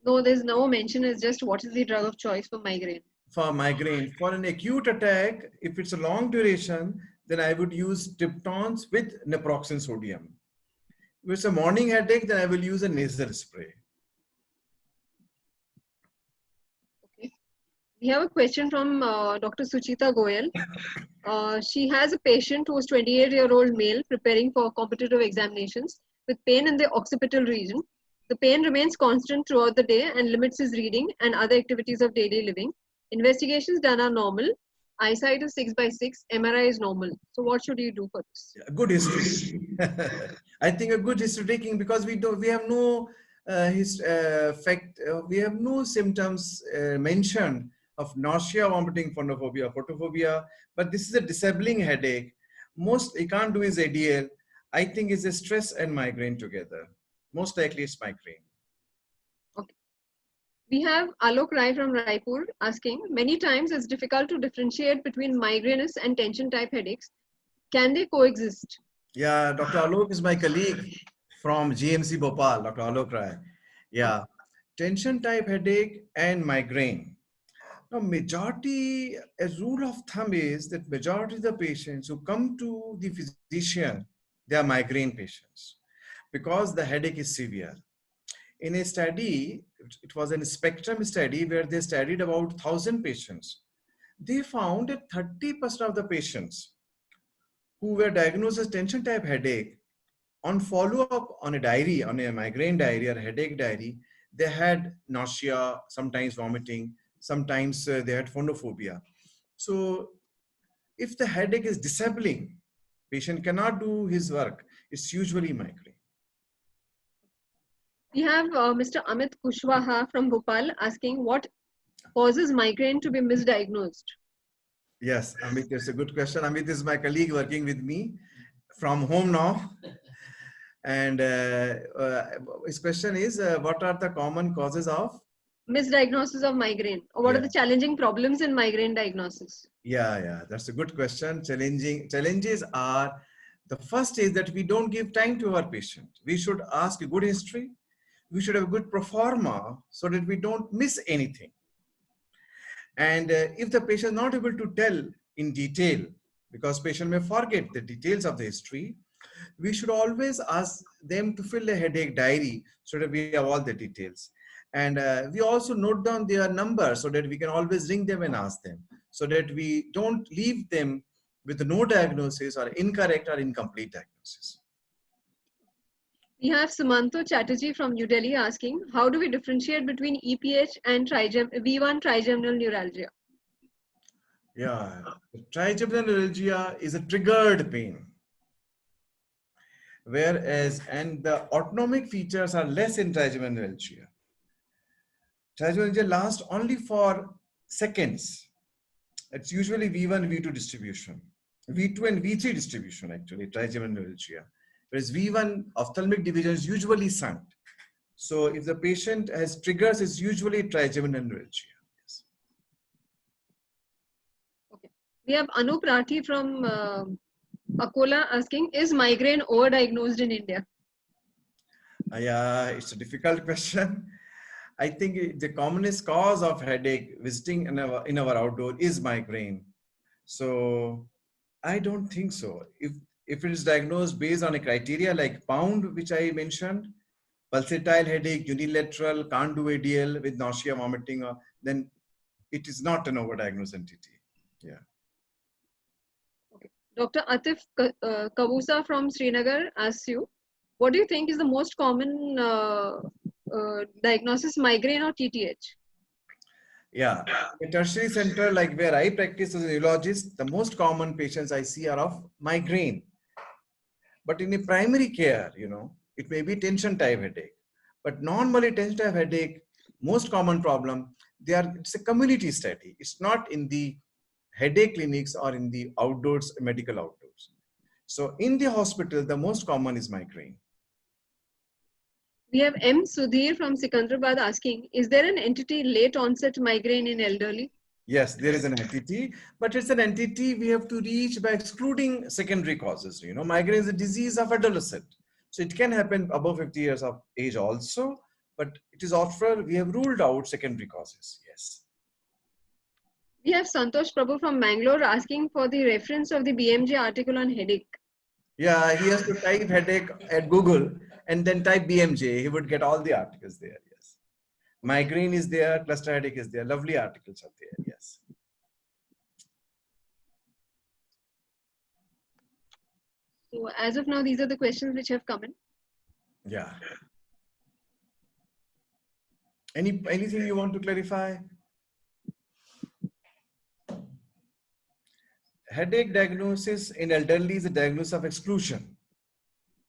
No, there's no mention. It's just what is the drug of choice for migraine. For migraine, for an acute attack, if it's a long duration, then I would use triptans with naproxen sodium. If it's a morning headache, then I will use a nasal spray. Okay. We have a question from Dr. Suchita Goyal. She has a patient who is 28-year-old male preparing for competitive examinations with pain in the occipital region. The pain remains constant throughout the day and limits his reading and other activities of daily living. Investigations done are normal. Eyesight is 6/6. MRI is normal. So what should you do for this? A good history. I think a good history taking, because we have no we have no symptoms mentioned of nausea, vomiting, phonophobia, photophobia, but this is a disabling headache. Most he can't do is ADL. I think it's a stress and migraine together. Most likely it's migraine. Okay. We have Alok Rai from Raipur asking, many times it's difficult to differentiate between migrainous and tension type headaches. Can they coexist? Yeah, Dr. Alok is my colleague from GMC Bhopal, Dr. Alok Rai. Yeah, tension type headache and migraine. Now, majority, a rule of thumb is that majority of the patients who come to the physician, they are migraine patients because the headache is severe. In a study, it was a spectrum study where they studied about 1,000 patients. They found that 30% of the patients who were diagnosed as tension type headache, on follow-up on a diary, on a migraine diary or headache diary, they had nausea, sometimes vomiting, sometimes they had phonophobia. So if the headache is disabling, patient cannot do his work, it's usually migraine. We have Mr. Amit Kushwaha from Bhopal asking what causes migraine to be misdiagnosed. Yes, Amit, that's a good question. Amit is my colleague working with me from home now. And his question is, what are the common causes of? Misdiagnosis of migraine. Or what are the challenging problems in migraine diagnosis? Yeah, that's a good question. Challenges are, the first is that we don't give time to our patient. We should ask a good history. We should have a good pro forma so that we don't miss anything. And if the patient is not able to tell in detail, because patient may forget the details of the history, we should always ask them to fill a headache diary so that we have all the details. And we also note down their number so that we can always ring them and ask them, so that we don't leave them with no diagnosis or incorrect or incomplete diagnosis. We have Sumanto Chatterjee from New Delhi asking, how do we differentiate between EPH and V1 trigeminal neuralgia? Yeah, trigeminal neuralgia is a triggered pain. Whereas, and the autonomic features are less in trigeminal neuralgia. Trigeminal neuralgia lasts only for seconds. It's usually V1, V2 distribution. V2 and V3 distribution actually, trigeminal neuralgia. Whereas V1 ophthalmic division is usually sunk. So if the patient has triggers, it's usually trigeminal neuralgia. Yes. Okay. We have Anup Rathi from Akola asking, is migraine overdiagnosed in India? Yeah, it's a difficult question. I think the commonest cause of headache visiting in our outdoor is migraine. So I don't think so. If it is diagnosed based on a criteria like POUND, which I mentioned, pulsatile headache, unilateral, can't do ADL with nausea, vomiting, then it is not an overdiagnosed entity. Yeah. Okay. Dr. Atif Kavusa from Srinagar asks you, what do you think is the most common diagnosis, migraine or TTH? Yeah, a tertiary center like where I practice as a neurologist, the most common patients I see are of migraine. But in a primary care, it may be tension type headache. But normally tension type headache, most common problem, it's a community study. It's not in the headache clinics or in the outdoors, medical outdoors. So in the hospital, the most common is migraine. We have M. Sudhir from Sikandrabad asking, is there an entity late onset migraine in elderly? Yes, there is an entity, but it's an entity we have to reach by excluding secondary causes. You know, migraine is a disease of adolescent. So it can happen above 50 years of age also, but it is often, we have ruled out secondary causes. Yes. We have Santosh Prabhu from Mangalore asking for the reference of the BMJ article on headache. Yeah, he has to type headache at Google and then type BMJ. He would get all the articles there. Yes. Migraine is there, cluster headache is there. Lovely articles are there. Yes. So as of now, these are the questions which have come in. Yeah. Anything you want to clarify? Headache diagnosis in elderly is a diagnosis of exclusion.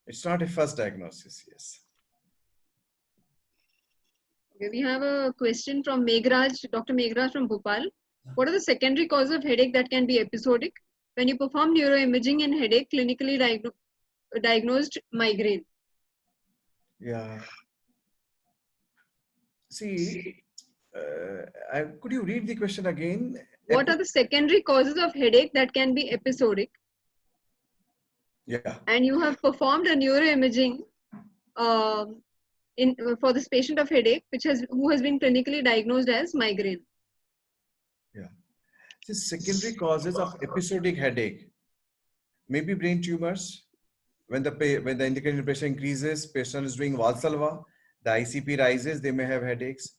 It's not a first diagnosis. Yes. Okay, we have a question from Meghraj, Dr. Meghraj from Bhopal. What are the secondary causes of headache that can be episodic? When you perform neuroimaging in headache, clinically diagnosed migraine. Yeah. See, could you read the question again? What are the secondary causes of headache that can be episodic? Yeah. And you have performed a neuroimaging for this patient of headache, who has been clinically diagnosed as migraine. Yeah. The secondary causes of episodic headache may be brain tumors. When the indicated pressure increases, patient is doing Valsalva, the ICP rises, they may have headaches.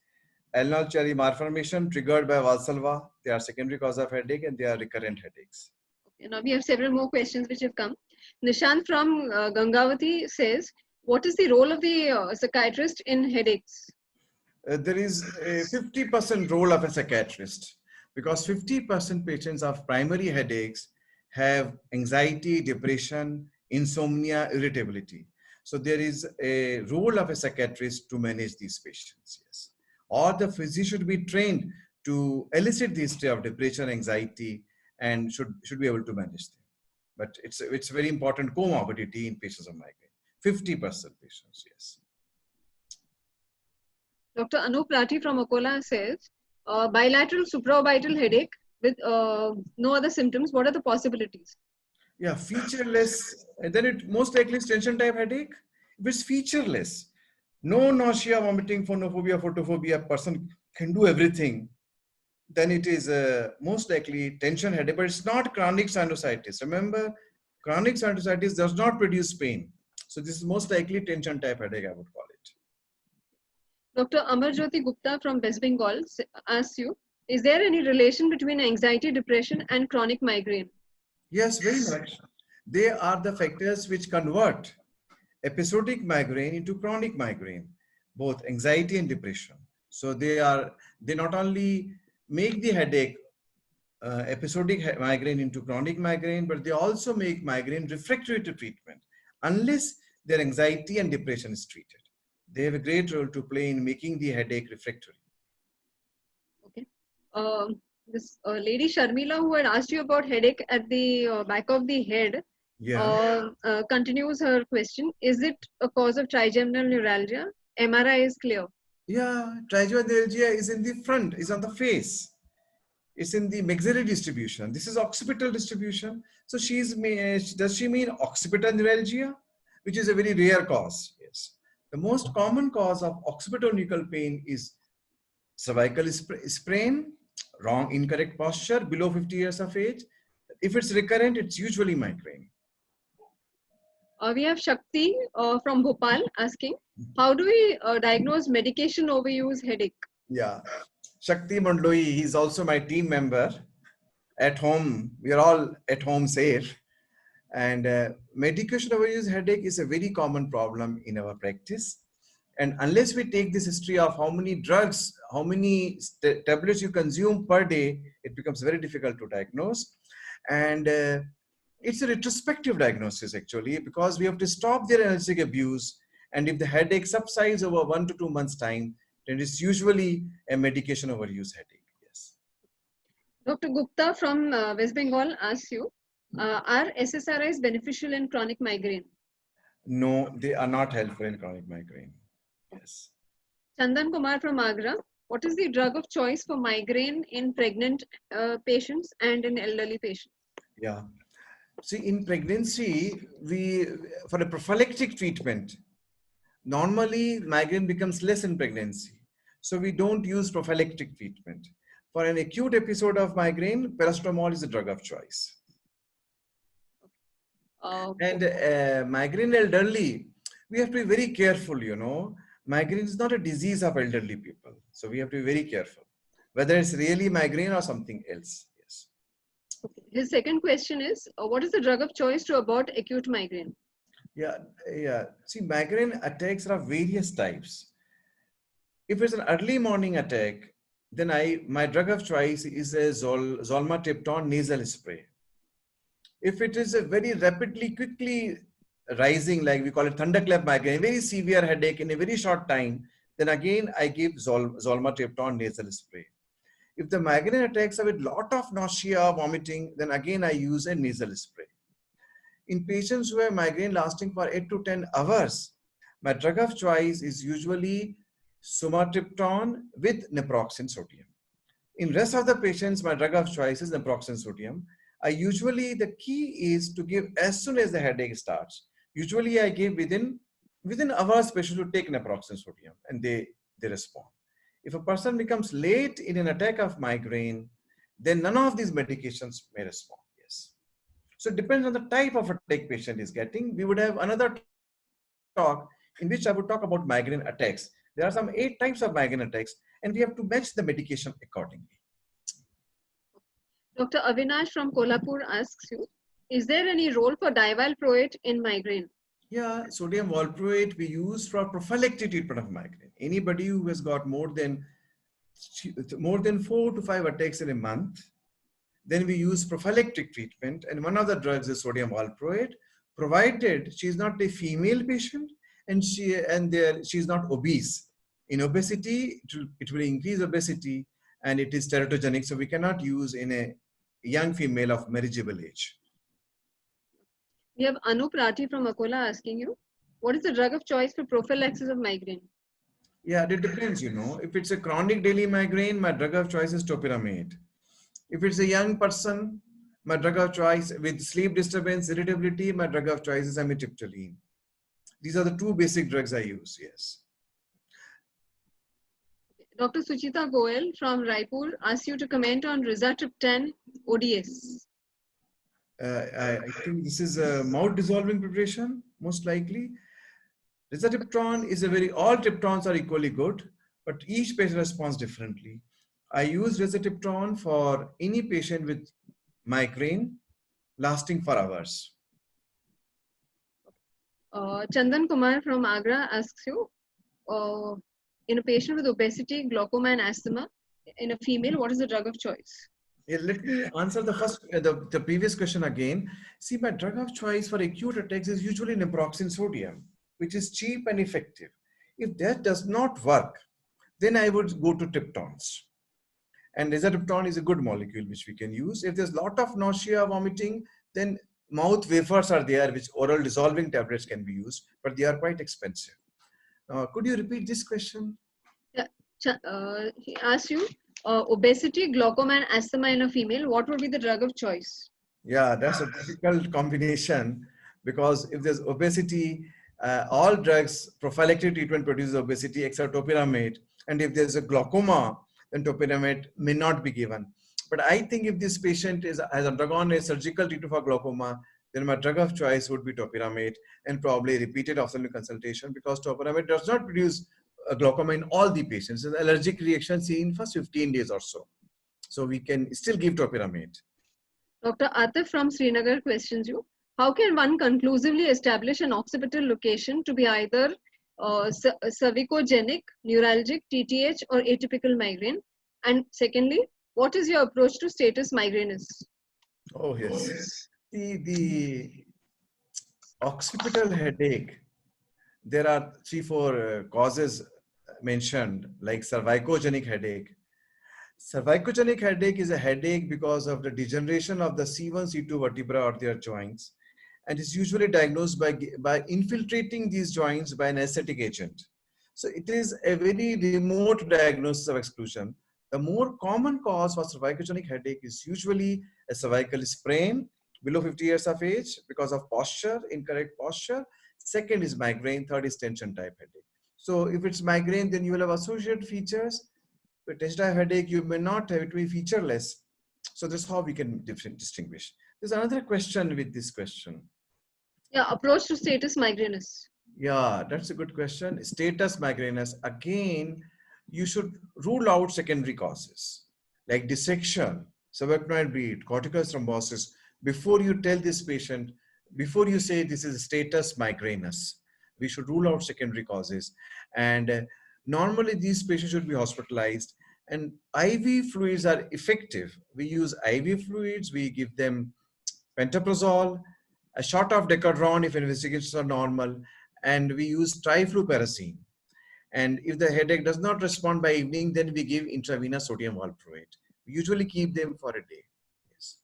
Ulnar cherry malformation triggered by Valsalva, they are secondary cause of headache and they are recurrent headaches. Okay, now we have several more questions which have come. Nishant from Gangavati says, what is the role of the psychiatrist in headaches? There is a 50% role of a psychiatrist because 50% patients of primary headaches have anxiety, depression, insomnia, irritability. So there is a role of a psychiatrist to manage these patients, yes. Or the physician should be trained to elicit the history of depression, anxiety, and should be able to manage them. But it's a very important comorbidity in patients of migraine. 50% patients, yes. Dr. Anup Rathi from Akola says, bilateral supraorbital headache with no other symptoms, what are the possibilities? Yeah, featureless, then it most likely is tension type headache. If it's featureless, no nausea, vomiting, phonophobia, photophobia, person can do everything, then it is most likely tension headache, but it's not chronic sinusitis. Remember, chronic sinusitis does not produce pain. So this is most likely tension type headache, I would call it. Dr. Amarjyoti Gupta from West Bengal asks you, is there any relation between anxiety, depression and chronic migraine? Yes, very much. They are the factors which convert episodic migraine into chronic migraine, both anxiety and depression. So they not only make the headache episodic migraine into chronic migraine, but they also make migraine refractory to treatment unless their anxiety and depression is treated. They have a great role to play in making the headache refractory. Okay. This lady Sharmila who had asked you about headache at the back of the head, continues her question. Is it a cause of trigeminal neuralgia? MRI is clear. Yeah, trigeminal neuralgia is in the front, is on the face. It's in the maxillary distribution. This is occipital distribution. So does she mean occipital neuralgia, which is a very rare cause? Yes. The most common cause of occipital nuchal pain is cervical sprain, wrong, incorrect posture below 50 years of age. If it's recurrent, it's usually migraine. We have Shakti from Bhopal asking, how do we diagnose medication overuse headache? Yeah, Shakti Mandloi, he's also my team member. At home, we are all at home safe. And medication overuse headache is a very common problem in our practice. And unless we take this history of how many drugs, how many tablets you consume per day, it becomes very difficult to diagnose. And it's a retrospective diagnosis actually, because we have to stop their analgesic abuse. And if the headache subsides over 1 to 2 months time, then it's usually a medication overuse headache. Yes. Dr. Gupta from West Bengal asks you, Are SSRIs beneficial in chronic migraine? No, they are not helpful in chronic migraine. Yes. Chandan Kumar from Agra. What is the drug of choice for migraine in pregnant patients and in elderly patients? Yeah. See, in pregnancy, for a prophylactic treatment, normally migraine becomes less in pregnancy. So we don't use prophylactic treatment. For an acute episode of migraine, paracetamol is a drug of choice. And migraine elderly, we have to be very careful, you know. Migraine is not a disease of elderly people. So we have to be very careful, whether it's really migraine or something else. Yes. Okay. His second question is, what is the drug of choice to abort acute migraine? Yeah, yeah. See, migraine attacks are of various types. If it's an early morning attack, then my drug of choice is a zolmatriptan nasal spray. If it is a very rapidly, quickly rising, like we call it thunderclap migraine, very severe headache in a very short time, then again I give zolmatriptan nasal spray. If the migraine attacks are with lot of nausea, vomiting, then again I use a nasal spray. In patients who have migraine lasting for 8 to 10 hours, my drug of choice is usually sumatriptan with naproxen sodium. In rest of the patients, my drug of choice is naproxen sodium. The key is to give as soon as the headache starts. Usually I give within hours patient to take naproxen sodium and they respond. If a person becomes late in an attack of migraine, then none of these medications may respond. Yes. So it depends on the type of attack patient is getting. We would have another talk in which I would talk about migraine attacks. There are some 8 types of migraine attacks and we have to match the medication accordingly. Dr. Avinash from Kolhapur asks you, is there any role for divalproate in migraine? Yeah, sodium valproate we use for prophylactic treatment of migraine. Anybody who has got more than 4 to 5 attacks in a month, then we use prophylactic treatment, and one of the drugs is sodium valproate, provided she is not a female patient and she is not obese. In obesity, it will increase obesity and it is teratogenic, so we cannot use in a young female of marriageable age. We have Anup Rathi from Akola asking you, what is the drug of choice for prophylaxis of migraine? Yeah, it depends, you know. If it's a chronic daily migraine, my drug of choice is topiramate. If it's a young person, my drug of choice with sleep disturbance, irritability, my drug of choice is amitriptyline. These are the 2 basic drugs I use, yes. Dr. Suchita Goel from Raipur asks you to comment on rizatriptan ODS. I think this is a mouth dissolving preparation, most likely. Rizatriptan is all triptans are equally good, but each patient responds differently. I use rizatriptan for any patient with migraine lasting for hours. Chandan Kumar from Agra asks you, in a patient with obesity, glaucoma and asthma, in a female, what is the drug of choice? Yeah, let me answer the previous question again. See, my drug of choice for acute attacks is usually naproxen sodium, which is cheap and effective. If that does not work, then I would go to triptans. And rizatriptan is a good molecule which we can use. If there's a lot of nausea, vomiting, then mouth wafers are there, which oral dissolving tablets can be used, but they are quite expensive. Could you repeat this question? Yeah. He asks you, obesity, glaucoma and asthma in a female, what would be the drug of choice? Yeah, that's a difficult combination because if there's obesity, all drugs, prophylactic treatment produces obesity except topiramate. And if there's a glaucoma, then topiramate may not be given. But I think if this patient has undergone a surgical treatment for glaucoma, then my drug of choice would be topiramate and probably repeated ophthalmic consultation because topiramate does not produce glaucoma in all the patients. It's an allergic reaction seen for 15 days or so. So we can still give topiramate. Dr. Atif from Srinagar questions you, how can one conclusively establish an occipital location to be either cervicogenic, neuralgic, TTH or atypical migraine? And secondly, what is your approach to status migrainous? Oh, yes. The occipital headache, there are 3, 4 causes mentioned, like cervicogenic headache. Cervicogenic headache is a headache because of the degeneration of the C1, C2 vertebra or their joints, and is usually diagnosed by infiltrating these joints by an anesthetic agent. So it is a very remote diagnosis of exclusion. The more common cause for cervicogenic headache is usually a cervical sprain below 50 years of age because of posture, incorrect posture. Second is migraine. Third is tension type headache. So if it's migraine, then you will have associated features. With tension type headache, you may not have it, will be featureless. So that's how we can distinguish. There's another question with this question. Yeah, approach to status migrainous. Yeah, that's a good question. Status migrainous. Again, you should rule out secondary causes like dissection, subarachnoid bleed, cortical thrombosis before you tell this patient, before you say this is status migrainous. We should rule out secondary causes. And normally these patients should be hospitalized. And IV fluids are effective. We use IV fluids, we give them pantoprazole, a shot of Decadron if investigations are normal, and we use trifluparacin. And if the headache does not respond by evening, then we give intravenous sodium valproate. We usually keep them for a day. Yes.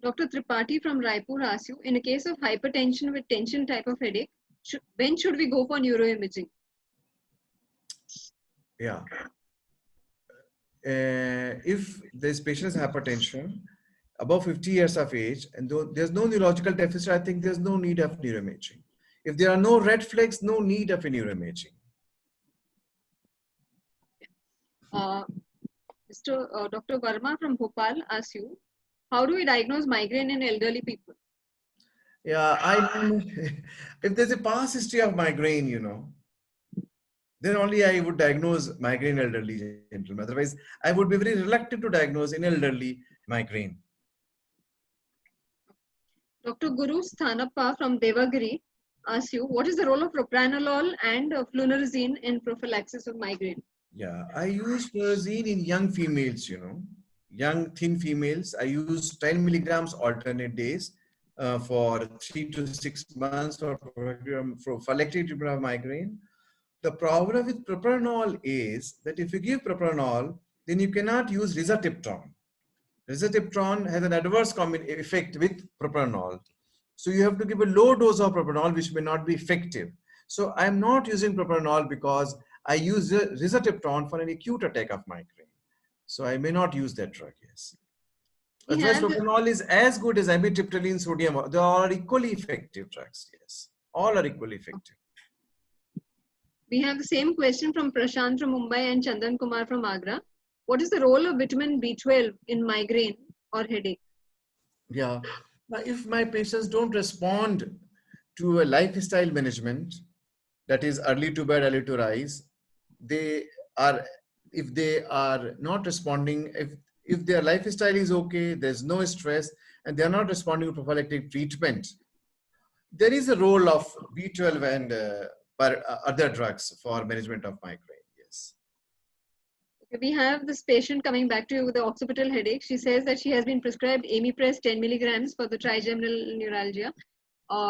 Dr. Tripathi from Raipur asks you, in a case of hypertension with tension type of headache, when should we go for neuroimaging? Yeah. If this patient has hypertension, above 50 years of age, and though there's no neurological deficit, I think there's no need of neuroimaging. If there are no red flags, no need of a neuroimaging. Dr. Verma from Bhopal asks you, how do we diagnose migraine in elderly people? Yeah, if there's a past history of migraine, then only I would diagnose migraine in elderly gentlemen. Otherwise, I would be very reluctant to diagnose in elderly migraine. Dr. Guru Sthanappa from Devagiri asks you, what is the role of propranolol and flunarizine in prophylaxis of migraine? Yeah, I use flunarizine in young females, young thin females. I use 10 milligrams alternate days for 3 to 6 months for prophylactic treatment of migraine. The problem with propranolol is that if you give propranolol, then you cannot use risateptron. Risateptron has an adverse effect with propranolol. So you have to give a low dose of propranolol, which may not be effective. So I'm not using propranolol because I use risateptron for an acute attack of migraine. So I may not use that drug, yes. Otherwise, propranolol is as good as amitriptyline, sodium. They are equally effective drugs, yes. All are equally effective. We have the same question from Prashant from Mumbai and Chandan Kumar from Agra. What is the role of vitamin B12 in migraine or headache? Yeah, now if my patients don't respond to a lifestyle management, that is early to bed, early to rise, if they are not responding, if their lifestyle is okay, there's no stress, and they're not responding to prophylactic treatment, there is a role of B12 and other drugs for management of migraine, yes. We have this patient coming back to you with the occipital headache. She says that she has been prescribed Amipress 10 milligrams for the trigeminal neuralgia.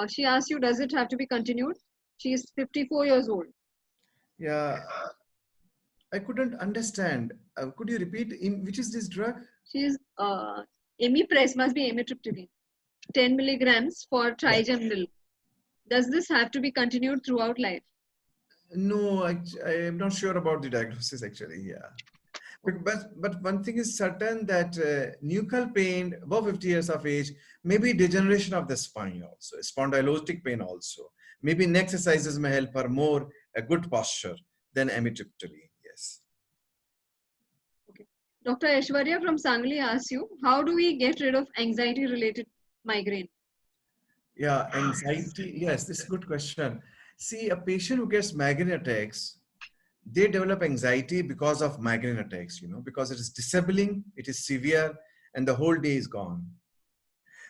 She asks you, does it have to be continued? She is 54 years old. Yeah, I couldn't understand. Could you repeat, which is this drug? She is Amipress, must be amitriptyline, 10 milligrams for trigeminal. Does this have to be continued throughout life? No, I am not sure about the diagnosis actually, yeah. But one thing is certain that nuchal pain above 50 years of age, maybe degeneration of the spine also, spondylotic pain also. Maybe neck exercises may help her more a good posture than amitriptyline, yes. Okay. Dr. Aishwarya from Sangli asks you, how do we get rid of anxiety-related migraine? Yeah, anxiety, yes, this is a good question. See, a patient who gets migraine attacks, they develop anxiety because of migraine attacks, because it is disabling, it is severe, and the whole day is gone.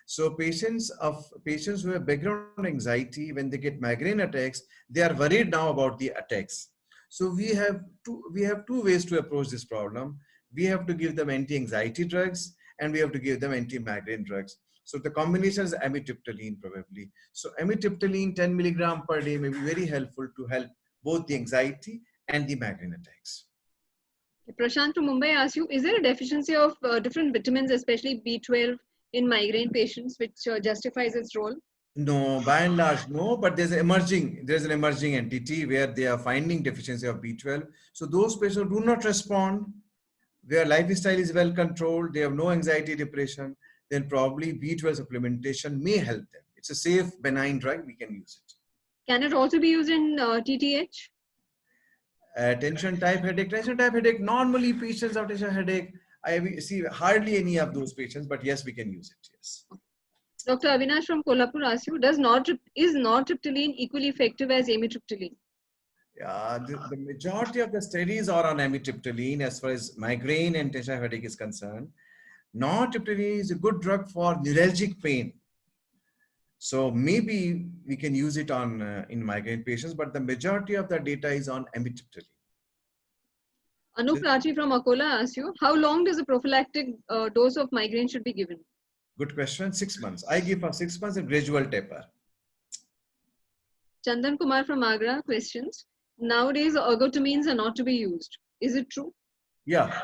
So patients who have background anxiety, when they get migraine attacks, they are worried now about the attacks. So we have two ways to approach this problem. We have to give them anti-anxiety drugs, and we have to give them anti-migraine drugs. So the combination is amitriptyline probably. So amitriptyline 10 milligram per day may be very helpful to help both the anxiety and the migraine attacks. Prashant from Mumbai asks you, is there a deficiency of different vitamins, especially B12, in migraine patients, which justifies its role? No, by and large, no, but there's an emerging entity where they are finding deficiency of B12. So those patients do not respond, their lifestyle is well controlled, they have no anxiety, depression, then probably B12 supplementation may help them. It's a safe, benign drug, we can use it. Can it also be used in TTH? Tension type headache, normally patients of tension headache, I see hardly any of those patients, but yes, we can use it, yes. Dr. Avinash from Kolhapur asks you, is nortriptyline equally effective as amitriptyline? Yeah, the majority of the studies are on amitriptyline as far as migraine and tension headache is concerned. Nortriptyline is a good drug for neuralgic pain. So maybe we can use it on in migraine patients, but the majority of the data is on amitriptyline. Anup Rathi from Akola asks you, how long does a prophylactic dose of migraine should be given? Good question. 6 months. I give for 6 months a gradual taper. Chandan Kumar from Agra questions, nowadays ergotamines are not to be used. Is it true? Yeah,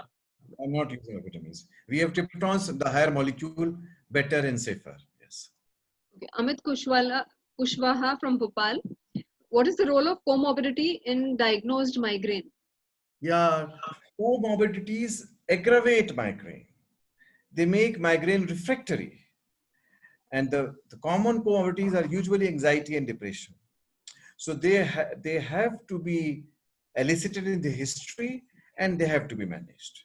I'm not using ergotamines. We have triptans, the higher molecule, better and safer. Yes. Okay. Amit Kushwaha from Bhopal, what is the role of comorbidity in diagnosed migraine? Yeah, comorbidities aggravate migraine. They make migraine refractory. And the common comorbidities are usually anxiety and depression. So they have to be elicited in the history and they have to be managed.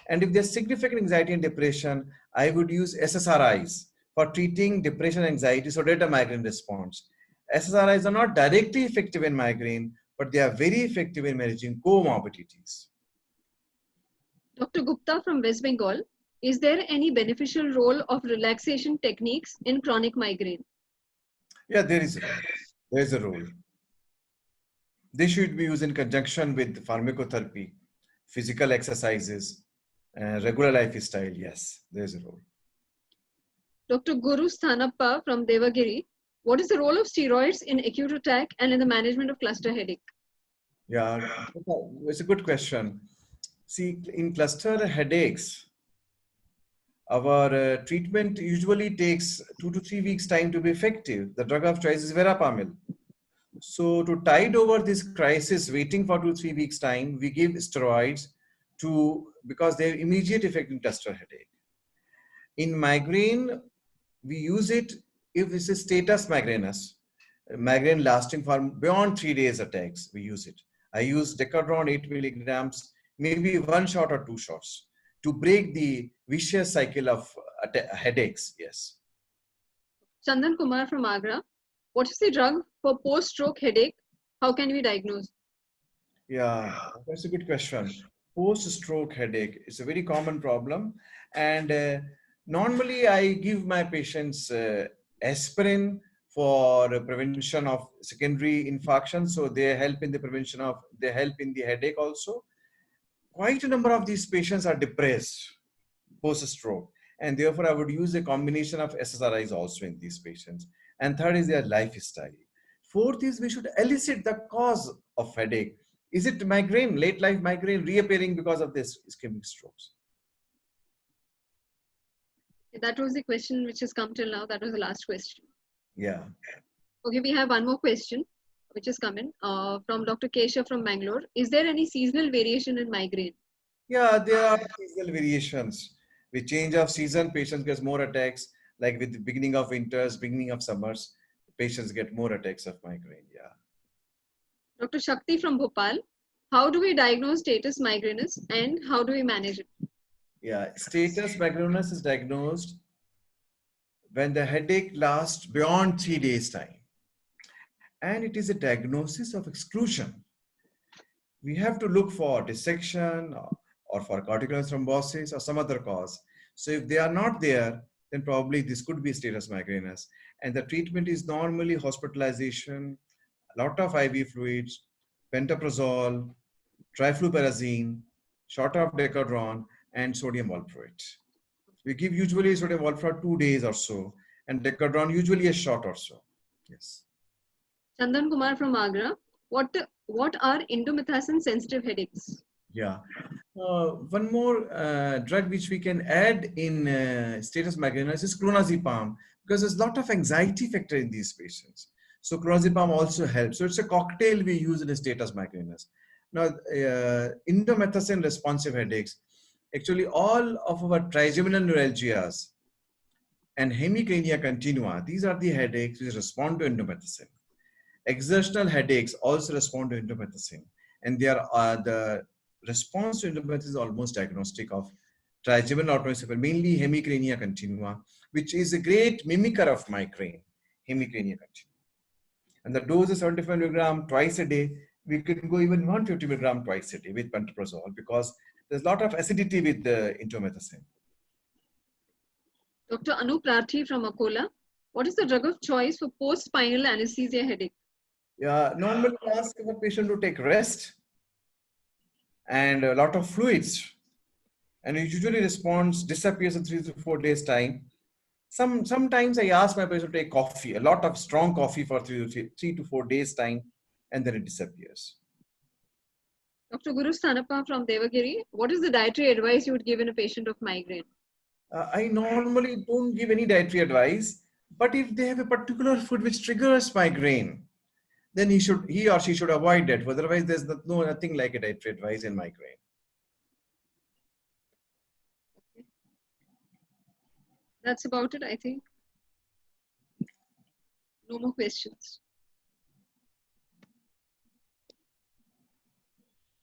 And if there's significant anxiety and depression, I would use SSRIs for treating depression and anxiety so that a migraine response. SSRIs are not directly effective in migraine, but they are very effective in managing comorbidities. Dr. Gupta from West Bengal, is there any beneficial role of relaxation techniques in chronic migraine? Yeah, there is a role. They should be used in conjunction with pharmacotherapy, physical exercises, regular lifestyle. Yes, there's a role. Dr. Guru Sthanappa from Devagiri, what is the role of steroids in acute attack and in the management of cluster headache? Yeah, it's a good question. See, in cluster headaches, our treatment usually takes 2 to 3 weeks time to be effective. The drug of choice is verapamil. So to tide over this crisis, waiting for 2 to 3 weeks time, we give steroids because they have immediate effect in cluster headache. In migraine, we use it if this is status migrainous, migraine lasting for beyond 3 days attacks, we use it. I use Decadron 8 milligrams, maybe 1 shot or 2 shots to break the vicious cycle of headaches. Yes. Chandan Kumar from Agra, what is the drug for post-stroke headache? How can we diagnose? Yeah, that's a good question. Post-stroke headache is a very common problem. And normally I give my patients aspirin for prevention of secondary infarction. So they help in the they help in the headache also. Quite a number of these patients are depressed post-stroke. And therefore I would use a combination of SSRIs also in these patients. And third is their lifestyle. Fourth is we should elicit the cause of headache. Is it migraine, late life migraine reappearing because of this ischemic strokes? That was the question which has come till now. That was the last question. Yeah. Okay, we have one more question which has come in from Dr. Keshav from Bangalore. Is there any seasonal variation in migraine? Yeah, there are seasonal variations. With change of season, patients get more attacks. Like with the beginning of winters, beginning of summers, patients get more attacks of migraine. Yeah. Dr. Shakti from Bhopal, how do we diagnose status migrainous and how do we manage it? Yeah, status migrainous is diagnosed when the headache lasts beyond 3 days time. And it is a diagnosis of exclusion. We have to look for dissection or for cortical thrombosis or some other cause. So if they are not there, then probably this could be status migrainous. And the treatment is normally hospitalization, a lot of IV fluids, pantoprazole, trifluperazine, shot of Decadron, and sodium valproate. We give usually sodium valproate 2 days or so, and Decadron usually a shot or so. Yes. Chandan Kumar from Agra, what are indomethacin sensitive headaches? Yeah, One more drug which we can add in status migrainous is clonazepam, because there's a lot of anxiety factor in these patients. So clonazepam also helps. So it's a cocktail we use in status migrainous. Now, indomethacin responsive headaches, actually all of our trigeminal neuralgias and hemicrania continua, these are the headaches which respond to indomethacin. Exertional headaches also respond to indomethacin, and they are the response to indomethacin is almost diagnostic of trigeminal autoencephalus, mainly hemicrania continua, which is a great mimicker of migraine, hemicrania continua. And the dose is 75 milligram twice a day. We can go even 150 milligram twice a day with pantoprazole, because there's a lot of acidity with the indomethacin. Dr. Anup Rathi from Akola, what is the drug of choice for post-spinal anesthesia headache? Yeah, normally ask the patient to take rest and a lot of fluids, and it usually responds, disappears in 3 to 4 days time. Sometimes I ask my patient to take coffee, a lot of strong coffee for 3 to 4 days time, and then it disappears. Dr. Guru Sthanappa from Devagiri, what is the dietary advice you would give in a patient of migraine? I normally don't give any dietary advice, but if they have a particular food which triggers migraine, then he or she should avoid that. Otherwise, there's nothing like a dietary advice in migraine. That's about it, I think. No more questions.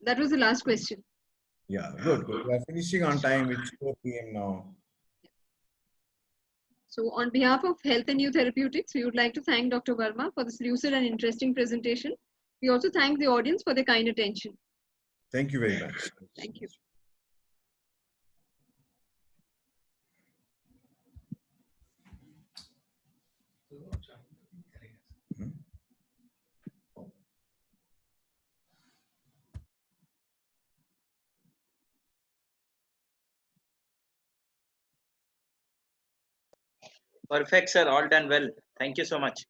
That was the last question. Yeah, good. We are finishing on time. It's 4 p.m. now. So on behalf of Health and New Therapeutics, we would like to thank Dr. Verma for this lucid and interesting presentation. We also thank the audience for their kind attention. Thank you very much. Thank you. Perfect, sir. All done well. Thank you so much.